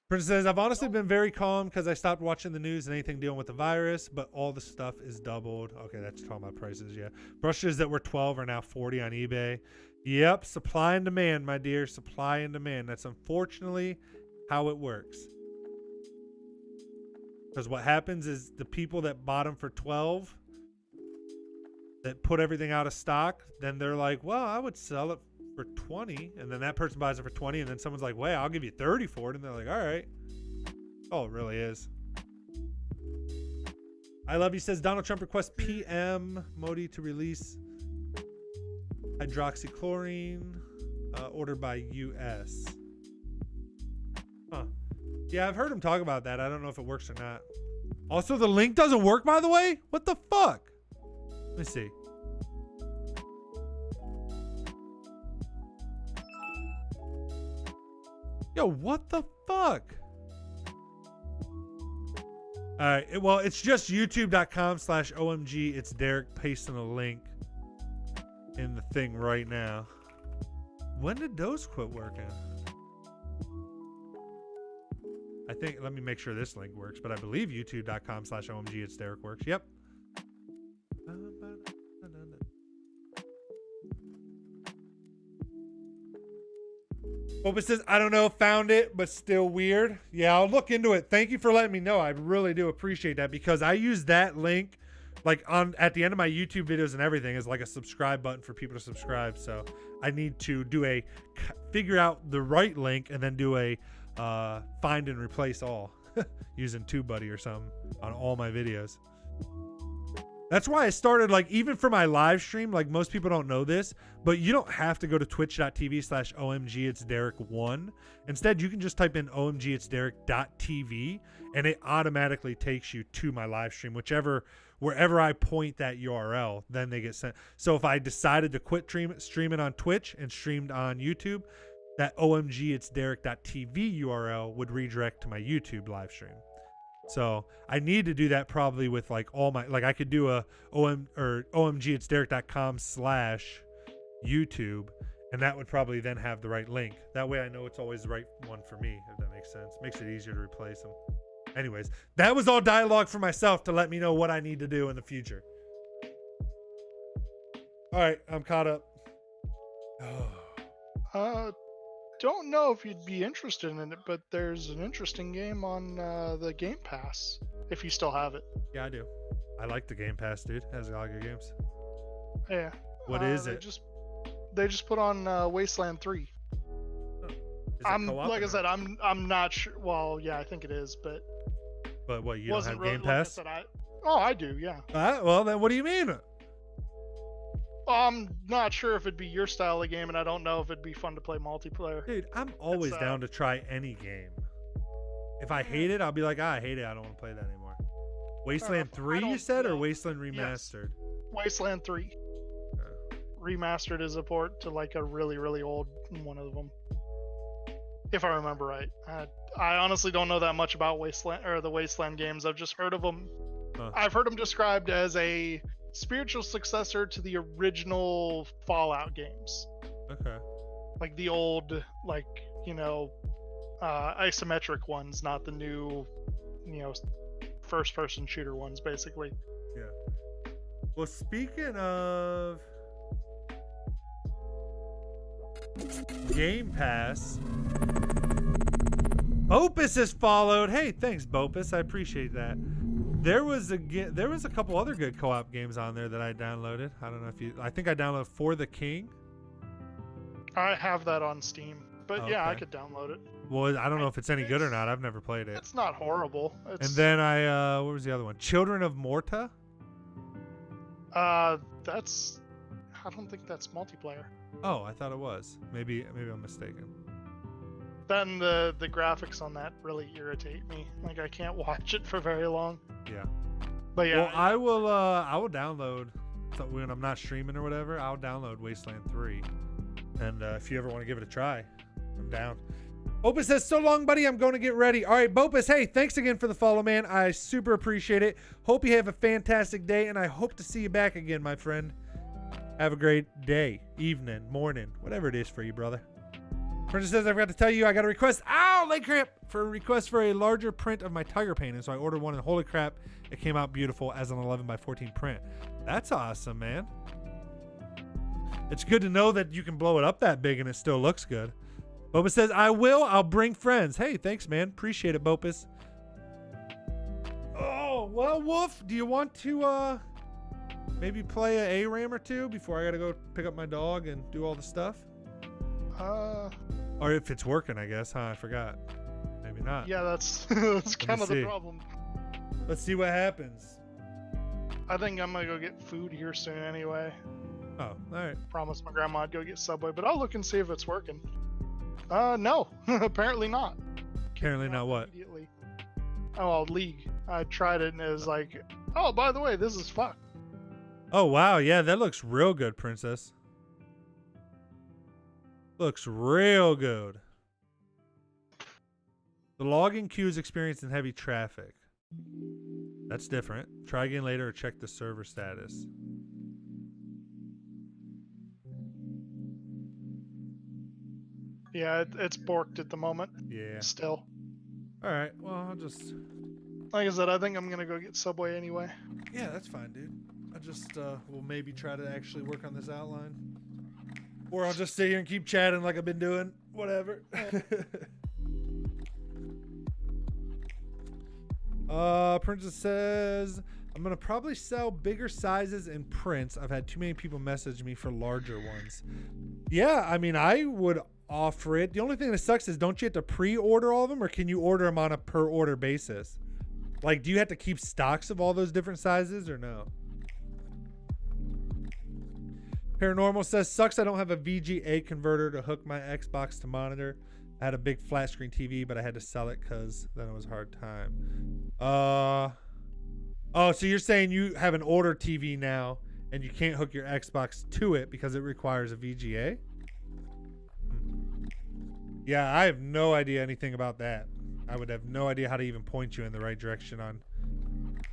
Princess says, I've honestly been very calm because I stopped watching the news and anything dealing with the virus, but all the stuff is doubled. Okay, that's talking about prices, yeah. Brushes that were 12 are now 40 on eBay. Yep, supply and demand, my dear. Supply and demand. That's unfortunately how it works. Because what happens is the people that bought them for 12, that put everything out of stock, then they're like, well, I would sell it for 20, and then that person buys it for 20, and then someone's like, wait, I'll give you 30 for it, and they're like, all right. Oh, it really is. I love you says, Donald Trump requests PM Modi to release hydroxychloroquine ordered by U.S. Huh. Yeah, I've heard him talk about that. I don't know if it works or not. Also, the link doesn't work, by the way? What the fuck? Let me see. Yo, what the fuck? Alright, well, it's just youtube.com/OMG. It's Derek pasting a link in the thing right now. When did those quit working? I think, let me make sure this link works, but I believe youtube.com/OMG. It's Derek works. Yep. Opus says, I don't know, found it, but still weird. Yeah, I'll look into it. Thank you for letting me know. I really do appreciate that, because I use that link like at the end of my YouTube videos and everything as like a subscribe button for people to subscribe. So I need to figure out the right link and then do a find and replace all using TubeBuddy or something on all my videos. That's why I started, like, even for my live stream, like, most people don't know this, but you don't have to go to twitch.tv/OMG it's Derek1. Instead, you can just type in OMG it's Derek.tv and it automatically takes you to my live stream, wherever I point that URL, then they get sent. So if I decided to quit streaming on Twitch and streamed on YouTube, that OMG it's Derek.tv URL would redirect to my YouTube live stream. So I need to do that probably with like all my, like I could do a OMG it's Derek.com/YouTube, and that would probably then have the right link. That way I know it's always the right one for me, if that makes sense. Makes it easier to replace them. Anyways, that was all dialogue for myself to let me know what I need to do in the future. All right, I'm caught up. Don't know if you'd be interested in it, but there's an interesting game on the Game Pass, if you still have it. Yeah, I do. I like the Game Pass, dude. It has a lot of good games. Yeah. What is it? They just put on Wasteland 3. Oh. Like I said, I'm not sure. Well, yeah, I think it is, but what, you don't have Game Pass? Like I do, yeah. Well, then what do you mean? I'm not sure if it'd be your style of game, and I don't know if it'd be fun to play multiplayer. Dude, I'm always down to try any game. If I hate it, I'll be like, I hate it. I don't want to play that anymore. Wasteland 3, you said, or Wasteland Remastered? Yes. Wasteland 3. Remastered is a port to like a really, really old one of them. If I remember right. I honestly don't know that much about Wasteland or the Wasteland games. I've just heard of them. I've heard them described as a spiritual successor to the original Fallout games. Okay. Like the old, like, you know, isometric ones, not the new, first-person shooter ones, basically. Yeah. Well, speaking of Game Pass, Bopus has followed. Hey, thanks, Bopus. I appreciate that. There was a couple other good co-op games on there that I downloaded. I don't know if you. I think I downloaded For the King. I have that on Steam, but yeah, I Okay. could download it. Well, I don't know if it's any good or not. I've never played it. It's not horrible. And then what was the other one? Children of Morta. That's. I don't think that's multiplayer. Oh, I thought it was. Maybe I'm mistaken. Then the graphics on that really irritate me. Like I can't watch it for very long. Yeah. But yeah, Well, I will download. So when I'm not streaming or whatever, I'll download Wasteland 3. And if you ever want to give it a try, I'm down. Bopus says, so long, buddy. I'm going to get ready. All right, Bopus, hey, thanks again for the follow, man. I super appreciate it. Hope you have a fantastic day, and I hope to see you back again, my friend. Have a great day, evening, morning, whatever it is for you, brother. Princess says, I forgot to tell you, I got a request. Ow, leg cramp! For a request for a larger print of my tiger painting. So I ordered one, and holy crap, it came out beautiful as an 11x14 print. That's awesome, man. It's good to know that you can blow it up that big and it still looks good. Bopus says, I'll bring friends. Hey, thanks, man. Appreciate it, Bopus. Oh, well, Wolf, do you want to maybe play a ARAM or two before I gotta go pick up my dog and do all the stuff? Or if it's working, I guess, huh? I forgot. Maybe not. yeah, that's that's kind of see. the problem. Let's see what happens. I think I'm gonna go get food here soon anyway. Oh, all right. Promised my grandma I'd go get Subway, but I'll look and see if it's working. No, apparently not. Apparently not what? Immediately. Oh, League. I tried it and it was like, oh, by the way, this is fucked. Oh, wow. Yeah, that looks real good, Princess. Looks real good. The logging queue is experiencing heavy traffic. That's different. Try again later or check the server status. Yeah, it's borked at the moment. Yeah. Still. All right. Well, I'll just... Like I said, I think I'm gonna go get Subway anyway. Yeah, that's fine, dude. I just will maybe try to actually work on this outline. Or I'll just sit here and keep chatting like I've been doing. Whatever. Princess says, I'm going to probably sell bigger sizes in prints. I've had too many people message me for larger ones. Yeah, I mean, I would offer it. The only thing that sucks is, don't you have to pre-order all of them, or can you order them on a per order basis? Like, do you have to keep stocks of all those different sizes or no? Paranormal says, sucks I don't have a VGA converter to hook my Xbox to monitor. I had a big flat screen TV, but I had to sell it because then it was a hard time. Oh, so you're saying you have an older TV now and you can't hook your Xbox to it because it requires a VGA? Yeah, I have no idea anything about that. I would have no idea how to even point you in the right direction on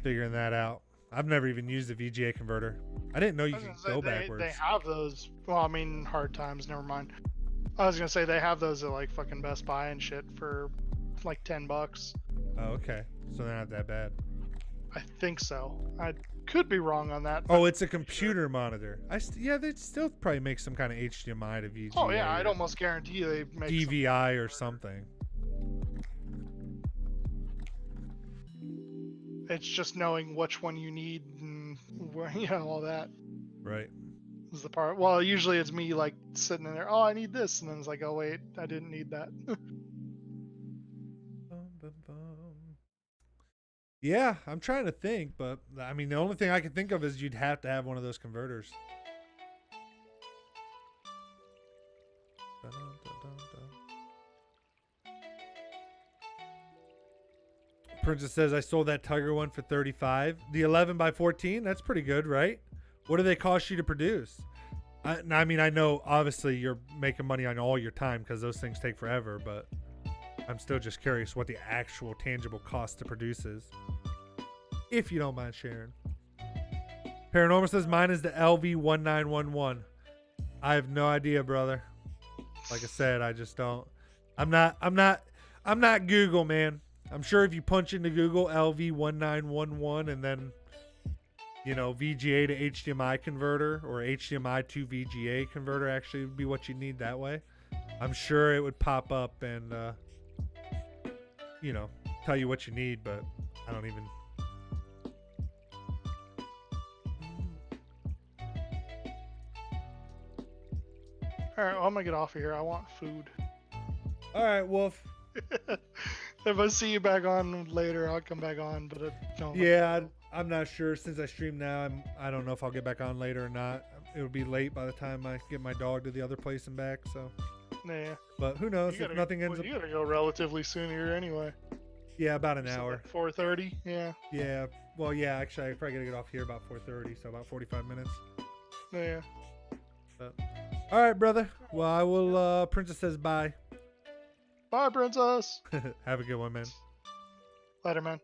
figuring that out. I've never even used a VGA converter. I didn't know you could go backwards. They have those. Well, I mean, hard times. Never mind. I was gonna say they have those at like fucking Best Buy and shit for like $10. Oh, okay. So they're not that bad. I think so. I could be wrong on that. Oh, it's a computer monitor. Yeah, they'd still probably make some kind of HDMI to VGA. Oh yeah, I'd almost guarantee they make DVI or something. It's just knowing which one you need and where, all that Right. is the part. Well, usually it's me like sitting in there. Oh, I need this, and then it's like, oh wait, I didn't need that. Yeah, I'm trying to think, but I mean, the only thing I can think of is you'd have to have one of those converters. Princess says, I sold that Tiger one for $35. The 11x14, that's pretty good, right? What do they cost you to produce? I mean, I know obviously you're making money on all your time because those things take forever, but I'm still just curious what the actual tangible cost to produce is. If you don't mind sharing. Paranormal says, mine is the LV1911. I have no idea, brother. Like I said, I just don't. I'm not I'm not Google, man. I'm sure if you punch into Google LV1911 and then, you know, VGA to HDMI converter or HDMI to VGA converter actually would be what you need that way. I'm sure it would pop up and, you know, tell you what you need, but I don't even. All right, well, I'm gonna get off of here. I want food. All right, Wolf. If I see you back on later, I'll come back on. But no. Yeah, I'm not sure. Since I stream now, I don't know if I'll get back on later or not. It'll be late by the time I get my dog to the other place and back. So. Nah. But who knows if nothing ends up. You gotta go relatively soon here anyway. Yeah, about an hour. 4:30. Yeah. Yeah. Well, yeah. Actually, I probably gotta get off here about 4:30, so about 45 minutes. Yeah. But, all right, brother. Well, I will. Princess says bye. Bye, princess. Have a good one, man. Later, man.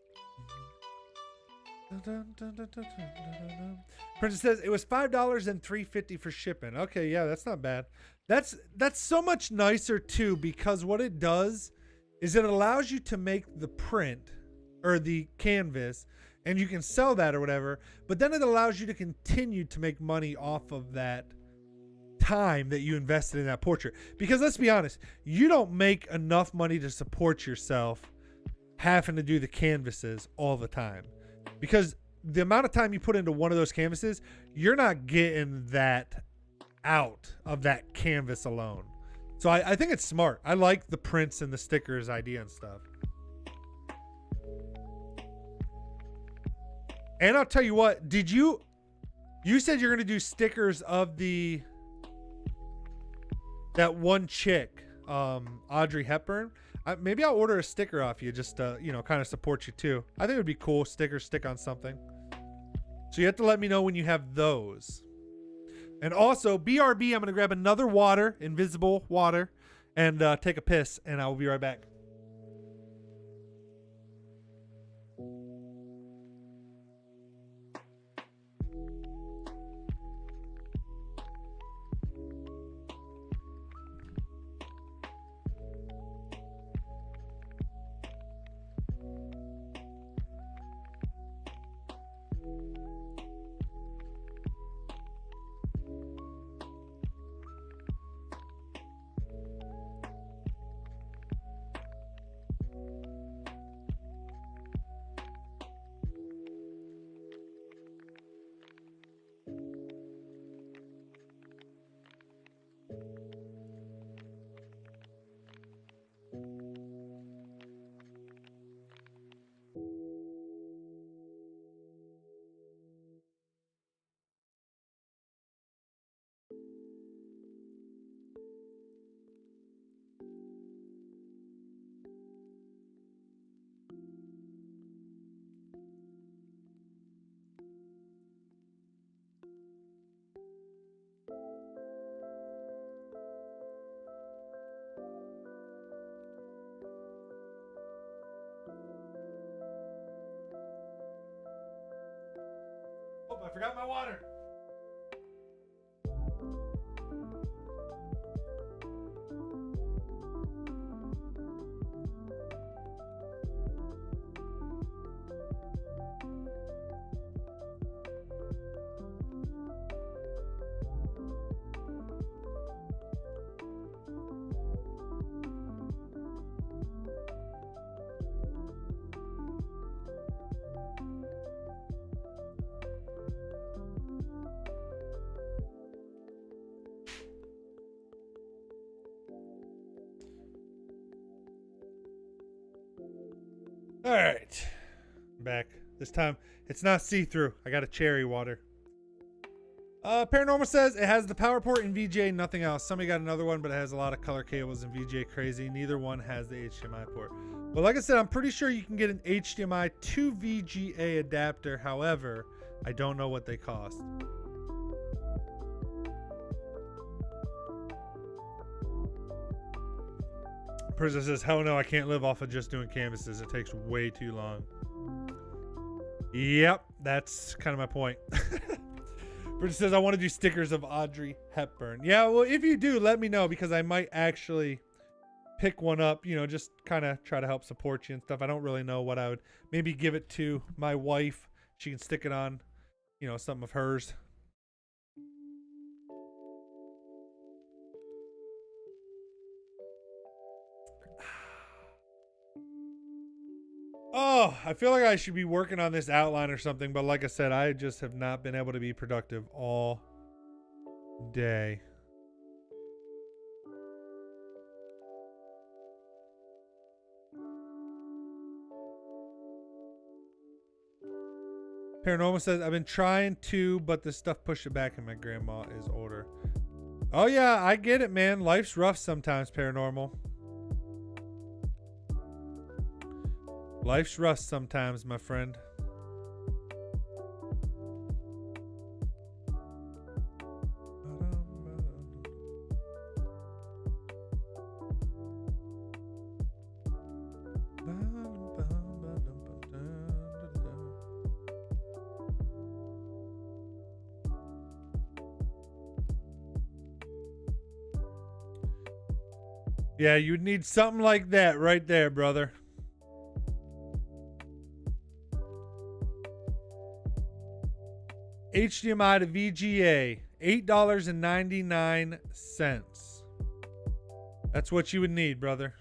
Princess says it was $5 and $3.50 for shipping. Okay, yeah, that's not bad. That's so much nicer too, because what it does is it allows you to make the print or the canvas and you can sell that or whatever, but then it allows you to continue to make money off of that time that you invested in that portrait. Because let's be honest, you don't make enough money to support yourself having to do the canvases all the time. Because the amount of time you put into one of those canvases, you're not getting that out of that canvas alone. So I think it's smart. I like the prints and the stickers idea and stuff. And I'll tell you what, you said you're going to do stickers of that one chick, Audrey Hepburn. Maybe I'll order a sticker off you just to, you know, kind of support you too. I think it would be cool. Stickers stick on something. So you have to let me know when you have those. And also, BRB, I'm going to grab another water, invisible water, and take a piss, and I will be right back. Oh, I forgot my water. All right, back. This time it's not see-through. I got a cherry water. Paranormal says it has the power port in VGA, nothing else. Somebody got another one, but it has a lot of color cables in VGA. Crazy. Neither one has the HDMI port. But like I said, I'm pretty sure you can get an HDMI to VGA adapter. However, I don't know what they cost. Princess says, hell no, I can't live off of just doing canvases. It takes way too long. Yep, that's kind of my point. Princess says, I want to do stickers of Audrey Hepburn. Yeah, well, if you do, let me know, because I might actually pick one up, you know, just kind of try to help support you and stuff. I don't really know what I would, maybe give it to my wife. She can stick it on, you know, some of hers. Oh, I feel like I should be working on this outline or something, but like I said, I just have not been able to be productive all day. Paranormal says, I've been trying to, but the stuff pushed it back and my grandma is older. Oh yeah, I get it, man. Life's rough sometimes, Paranormal. Life's rough sometimes, my friend. Yeah, you'd need something like that right there, brother. HDMI to VGA, $8.99. That's what you would need, brother.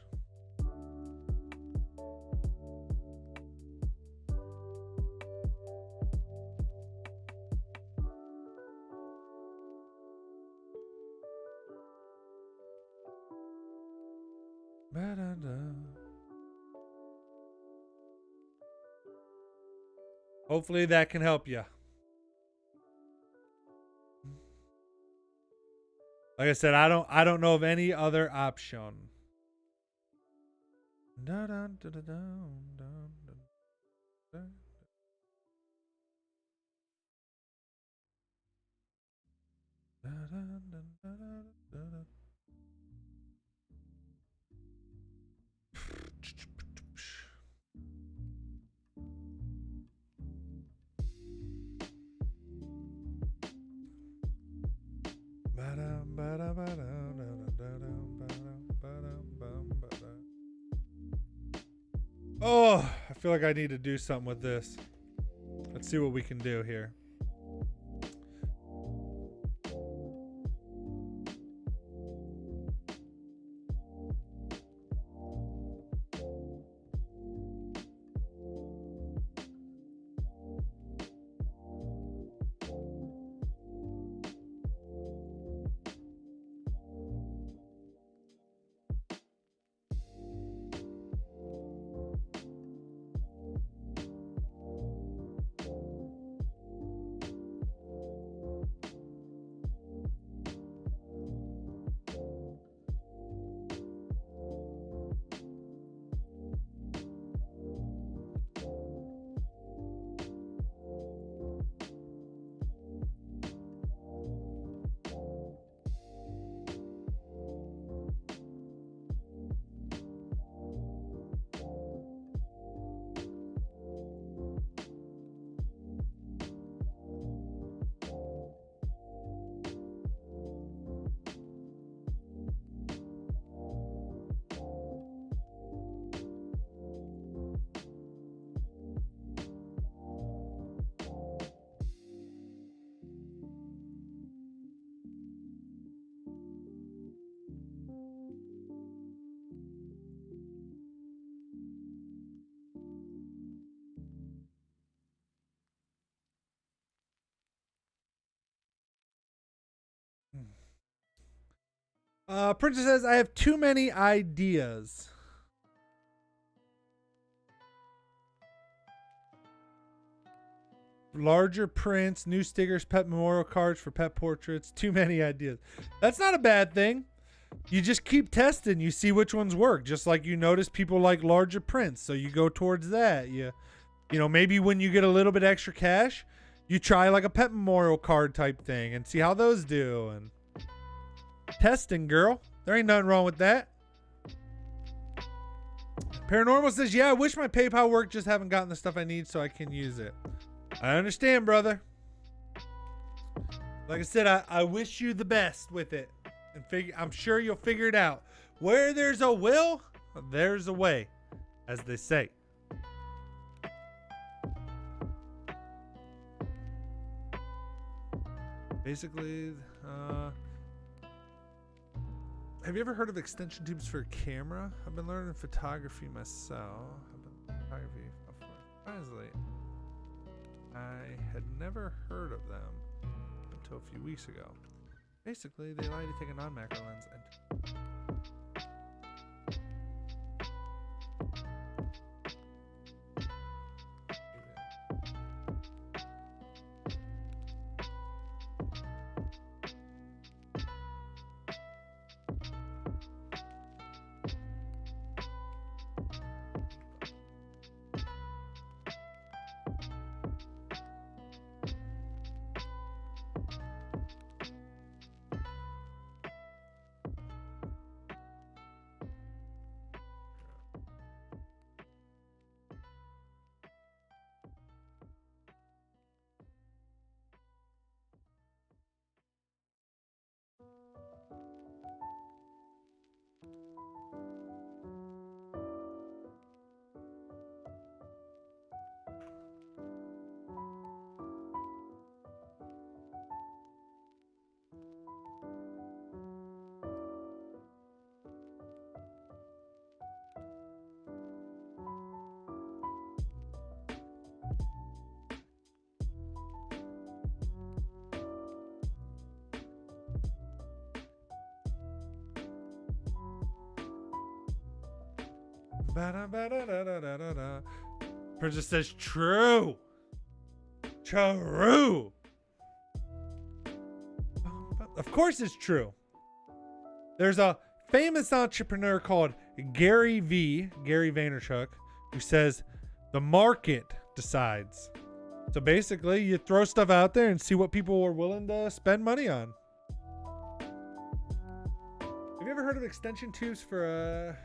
Hopefully that can help you. Like I said, I don't know of any other option. Oh, I feel like I need to do something with this. Let's see what we can do here. Princess says, I have too many ideas. Larger prints, new stickers, pet memorial cards for pet portraits. Too many ideas. That's not a bad thing. You just keep testing. You see which ones work. Just like you notice people like larger prints, so you go towards that. You know, maybe when you get a little bit extra cash, you try like a pet memorial card type thing and see how those do. And testing, girl. There ain't nothing wrong with that. Paranormal says, yeah, I wish my PayPal worked. Just haven't gotten the stuff I need so I can use it. I understand, brother. Like I said, I wish you the best with it. And I'm sure you'll figure it out. Where there's a will, there's a way, as they say. Basically, have you ever heard of extension tubes for a camera? I've been learning photography myself. Honestly, I had never heard of them until a few weeks ago. Basically, they allow you to take a non-macro lens and ba-da-ba-da-da-da-da-da. Princess says true. True. Of course it's true. There's a famous entrepreneur called Gary Vaynerchuk, who says the market decides. So basically, you throw stuff out there and see what people are willing to spend money on. Have you ever heard of extension tubes for a...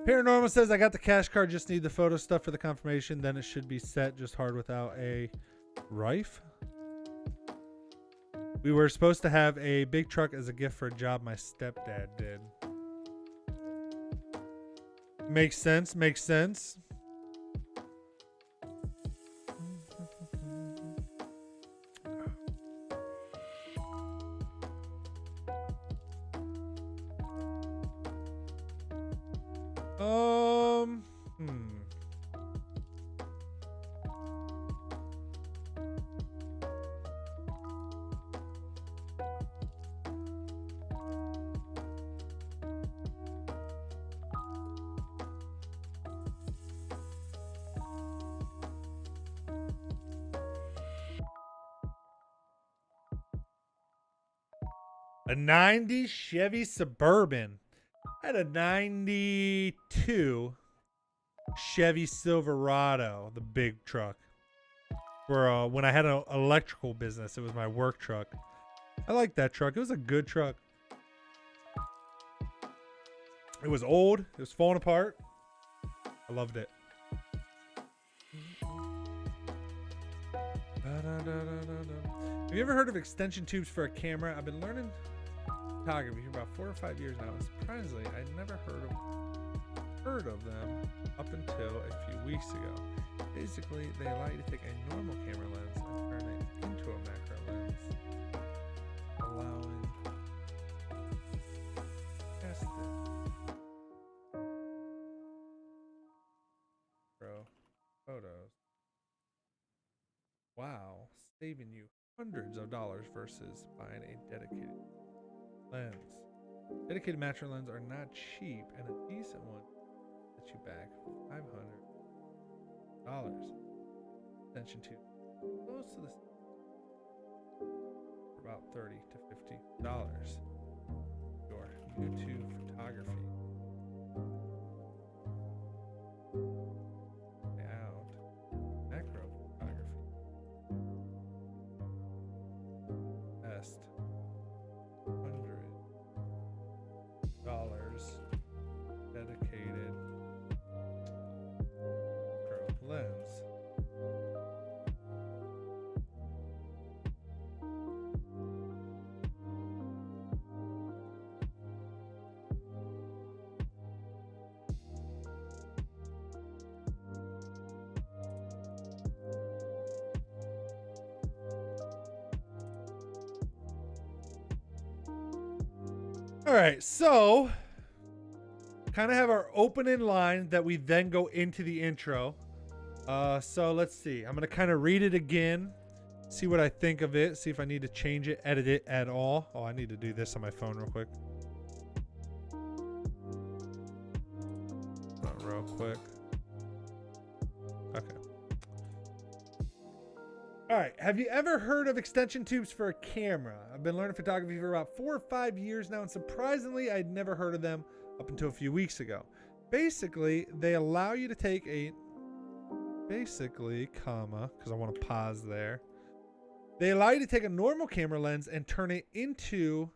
Paranormal says, I got the cash card, just need the photo stuff for the confirmation. Then it should be set, just hard without a rife. We were supposed to have a big truck as a gift for a job my stepdad did. Makes sense, makes sense. Hmm. A 90 Chevy Suburban. I had a 92 Chevy Silverado, the big truck. For when I had an electrical business, it was my work truck. I liked that truck. It was a good truck. It was old. It was falling apart. I loved it. Have you ever heard of extension tubes for a camera? I've been learning photography for about 4 or 5 years now. And surprisingly, I never heard of them up until a few weeks ago. Basically, they allow you to take a normal camera lens and turn it into a macro lens, allowing test it. Photos. Wow, saving you hundreds of dollars versus buying a dedicated lens. Dedicated macro lenses are not cheap, and a decent one sets you back $500. Attention to close to the for about $30 to $50. Your YouTube photography. Out macro photography. Best $100 dedicated macro lens. All right, so kind of have our opening line that we then go into the intro. So let's see. I'm going to kind of read it again, see what I think of it, see if I need to change it, edit it at all. Oh, I need to do this on my phone real quick. Not real quick. Okay. All right. Have you ever heard of extension tubes for a camera? I've been learning photography for about 4 or 5 years now, and surprisingly, I'd never heard of them up until a few weeks ago. Basically, they allow you to take a comma, because I want to pause there. They allow you to take a normal camera lens and turn it into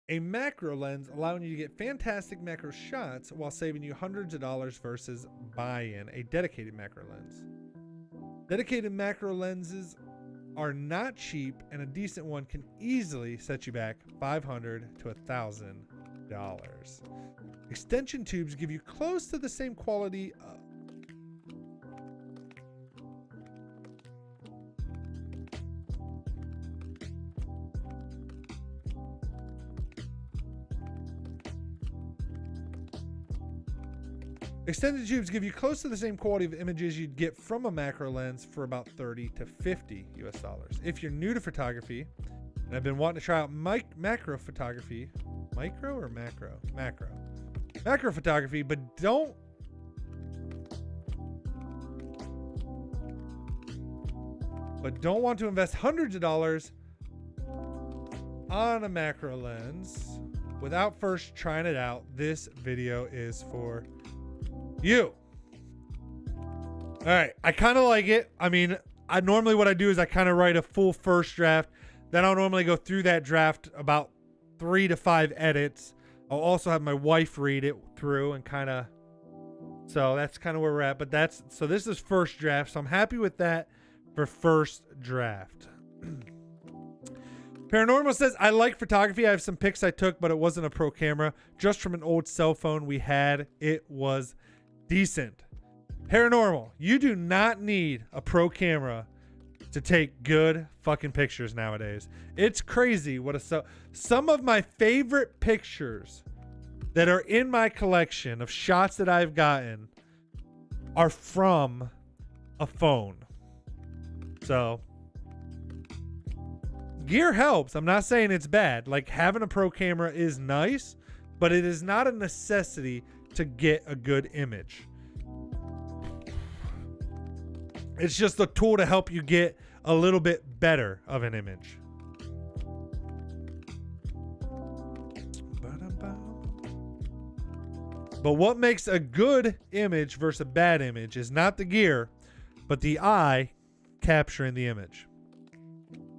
a macro lens, allowing you to get fantastic macro shots while saving you hundreds of dollars versus buying a dedicated macro lens. Dedicated macro lenses are not cheap, and a decent one can easily set you back $500 to $1,000. Extension tubes give you close to the same quality Extended tubes give you close to the same quality of images you'd get from a macro lens for about $30 to $50 US. If you're new to photography and have been wanting to try out macro photography, micro or macro? Macro photography, but don't want to invest hundreds of dollars on a macro lens without first trying it out, this video is for you. All right, I kind of like it. I mean, I normally what I do is I kind of write a full first draft. Then I'll normally go through that draft about 3 to 5 edits. I'll also have my wife read it through and kind of, so that's kind of where we're at. But so this is first draft. So I'm happy with that for first draft. Paranormal says, I like photography. I have some pics I took, but it wasn't a pro camera. Just from an old cell phone we had. It was decent. Paranormal, you do not need a pro camera to take good fucking pictures nowadays. It's crazy what some of my favorite pictures that are in my collection of shots that I've gotten are from a phone. So gear helps. I'm not saying it's bad. Like, having a pro camera is nice, but it is not a necessity to get a good image. It's just a tool to help you get a little bit better of an image. But what makes a good image versus a bad image is not the gear, but the eye capturing the image.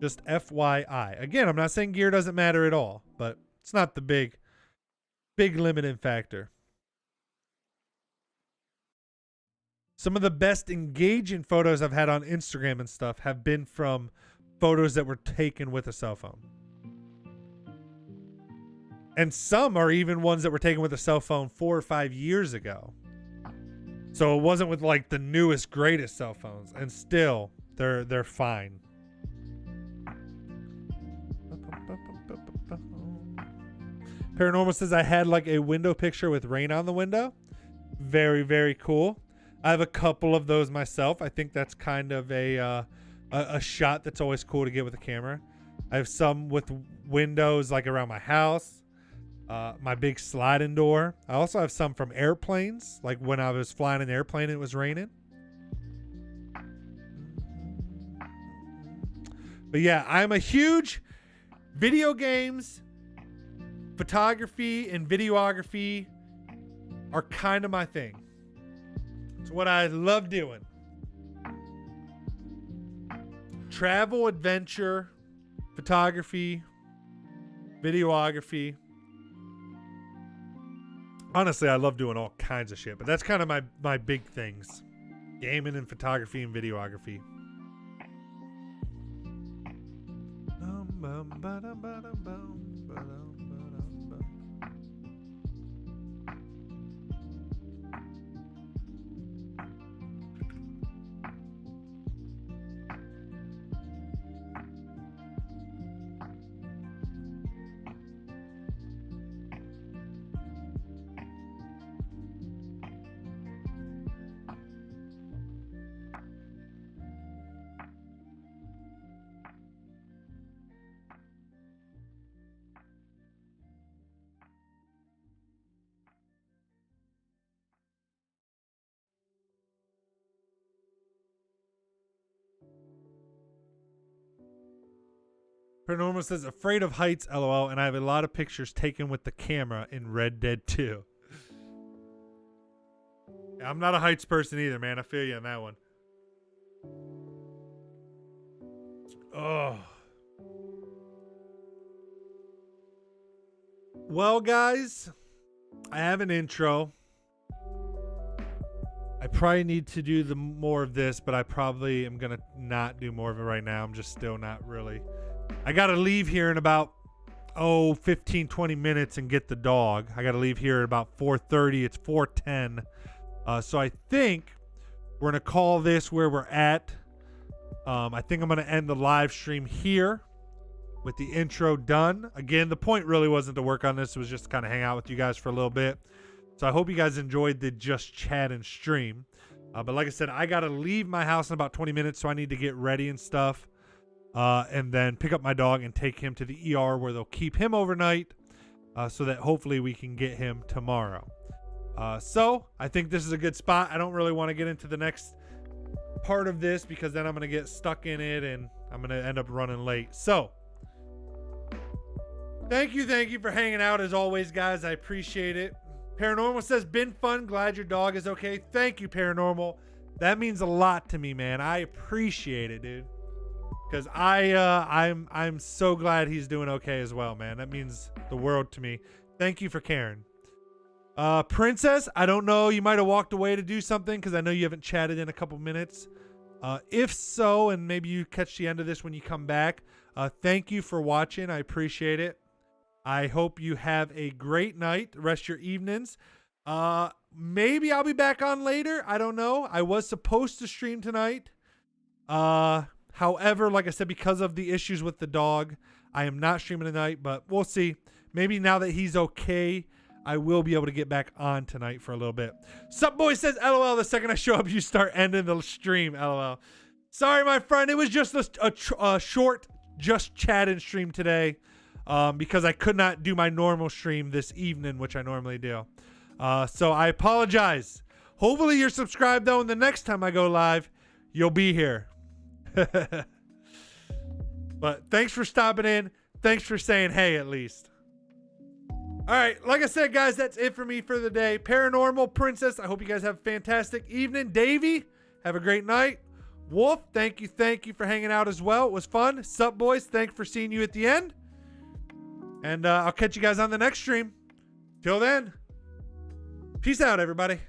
Just FYI. Again, I'm not saying gear doesn't matter at all, but it's not the big limiting factor. Some of the best engaging photos I've had on Instagram and stuff have been from photos that were taken with a cell phone. And some are even ones that were taken with a cell phone 4 or 5 years ago. So it wasn't with like the newest, greatest cell phones. And still, they're fine. Paranormal says I had like a window picture with rain on the window. Very, very cool. I have a couple of those myself. I think that's kind of a shot that's always cool to get with a camera. I have some with windows like around my house, my big sliding door. I also have some from airplanes, like when I was flying an airplane and it was raining. But yeah, I'm a huge video games, photography, and videography are kind of my thing. It's what I love doing. Travel, adventure, photography, videography. Honestly, I love doing all kinds of shit, but that's kind of my big things. Gaming and photography and videography. Paranormal says, afraid of heights, LOL, and I have a lot of pictures taken with the camera in Red Dead 2. Yeah, I'm not a heights person either, man. I feel you on that one. Oh. Well, guys, I have an intro. I probably need to do more of this, but I probably am going to not do more of it right now. I'm just still not really... I got to leave here in about, 15, 20 minutes and get the dog. I got to leave here at about 4:30. It's 4:10. So I think we're going to call this where we're at. I think I'm going to end the live stream here with the intro done. Again, the point really wasn't to work on this. It was just to kind of hang out with you guys for a little bit. So I hope you guys enjoyed the just chat and stream. But like I said, I got to leave my house in about 20 minutes, so I need to get ready and stuff. And then pick up my dog and take him to the ER where they'll keep him overnight so that hopefully we can get him tomorrow. So I think this is a good spot. I don't really want to get into the next part of this because then I'm going to get stuck in it and I'm going to end up running late. So thank you for hanging out as always, guys. I appreciate it. Paranormal says, been fun. Glad your dog is okay. Thank you, Paranormal. That means a lot to me, man. I appreciate it, dude. Because I'm so glad he's doing okay as well, man. That means the world to me. Thank you for caring. Princess, I don't know. You might have walked away to do something because I know you haven't chatted in a couple minutes. If so, and maybe you catch the end of this when you come back, thank you for watching. I appreciate it. I hope you have a great night. Rest of your evenings. Maybe I'll be back on later. I don't know. I was supposed to stream tonight. However, like I said, because of the issues with the dog, I am not streaming tonight, but we'll see. Maybe now that he's okay, I will be able to get back on tonight for a little bit. Sup boy says, LOL, the second I show up, you start ending the stream, LOL. Sorry, my friend. It was just a short just chat and stream today because I could not do my normal stream this evening, which I normally do. So I apologize. Hopefully you're subscribed, though, and the next time I go live, you'll be here. But thanks for stopping in. Thanks for saying hey, at least. All right, like I said, guys, that's it for me for the day. Paranormal, Princess, I hope you guys have a fantastic evening. Davey, have a great night. Wolf, thank you for hanging out as well. It was fun. Sup, boys, thanks for seeing you at the end. And I'll catch you guys on the next stream. Till then, peace out, everybody.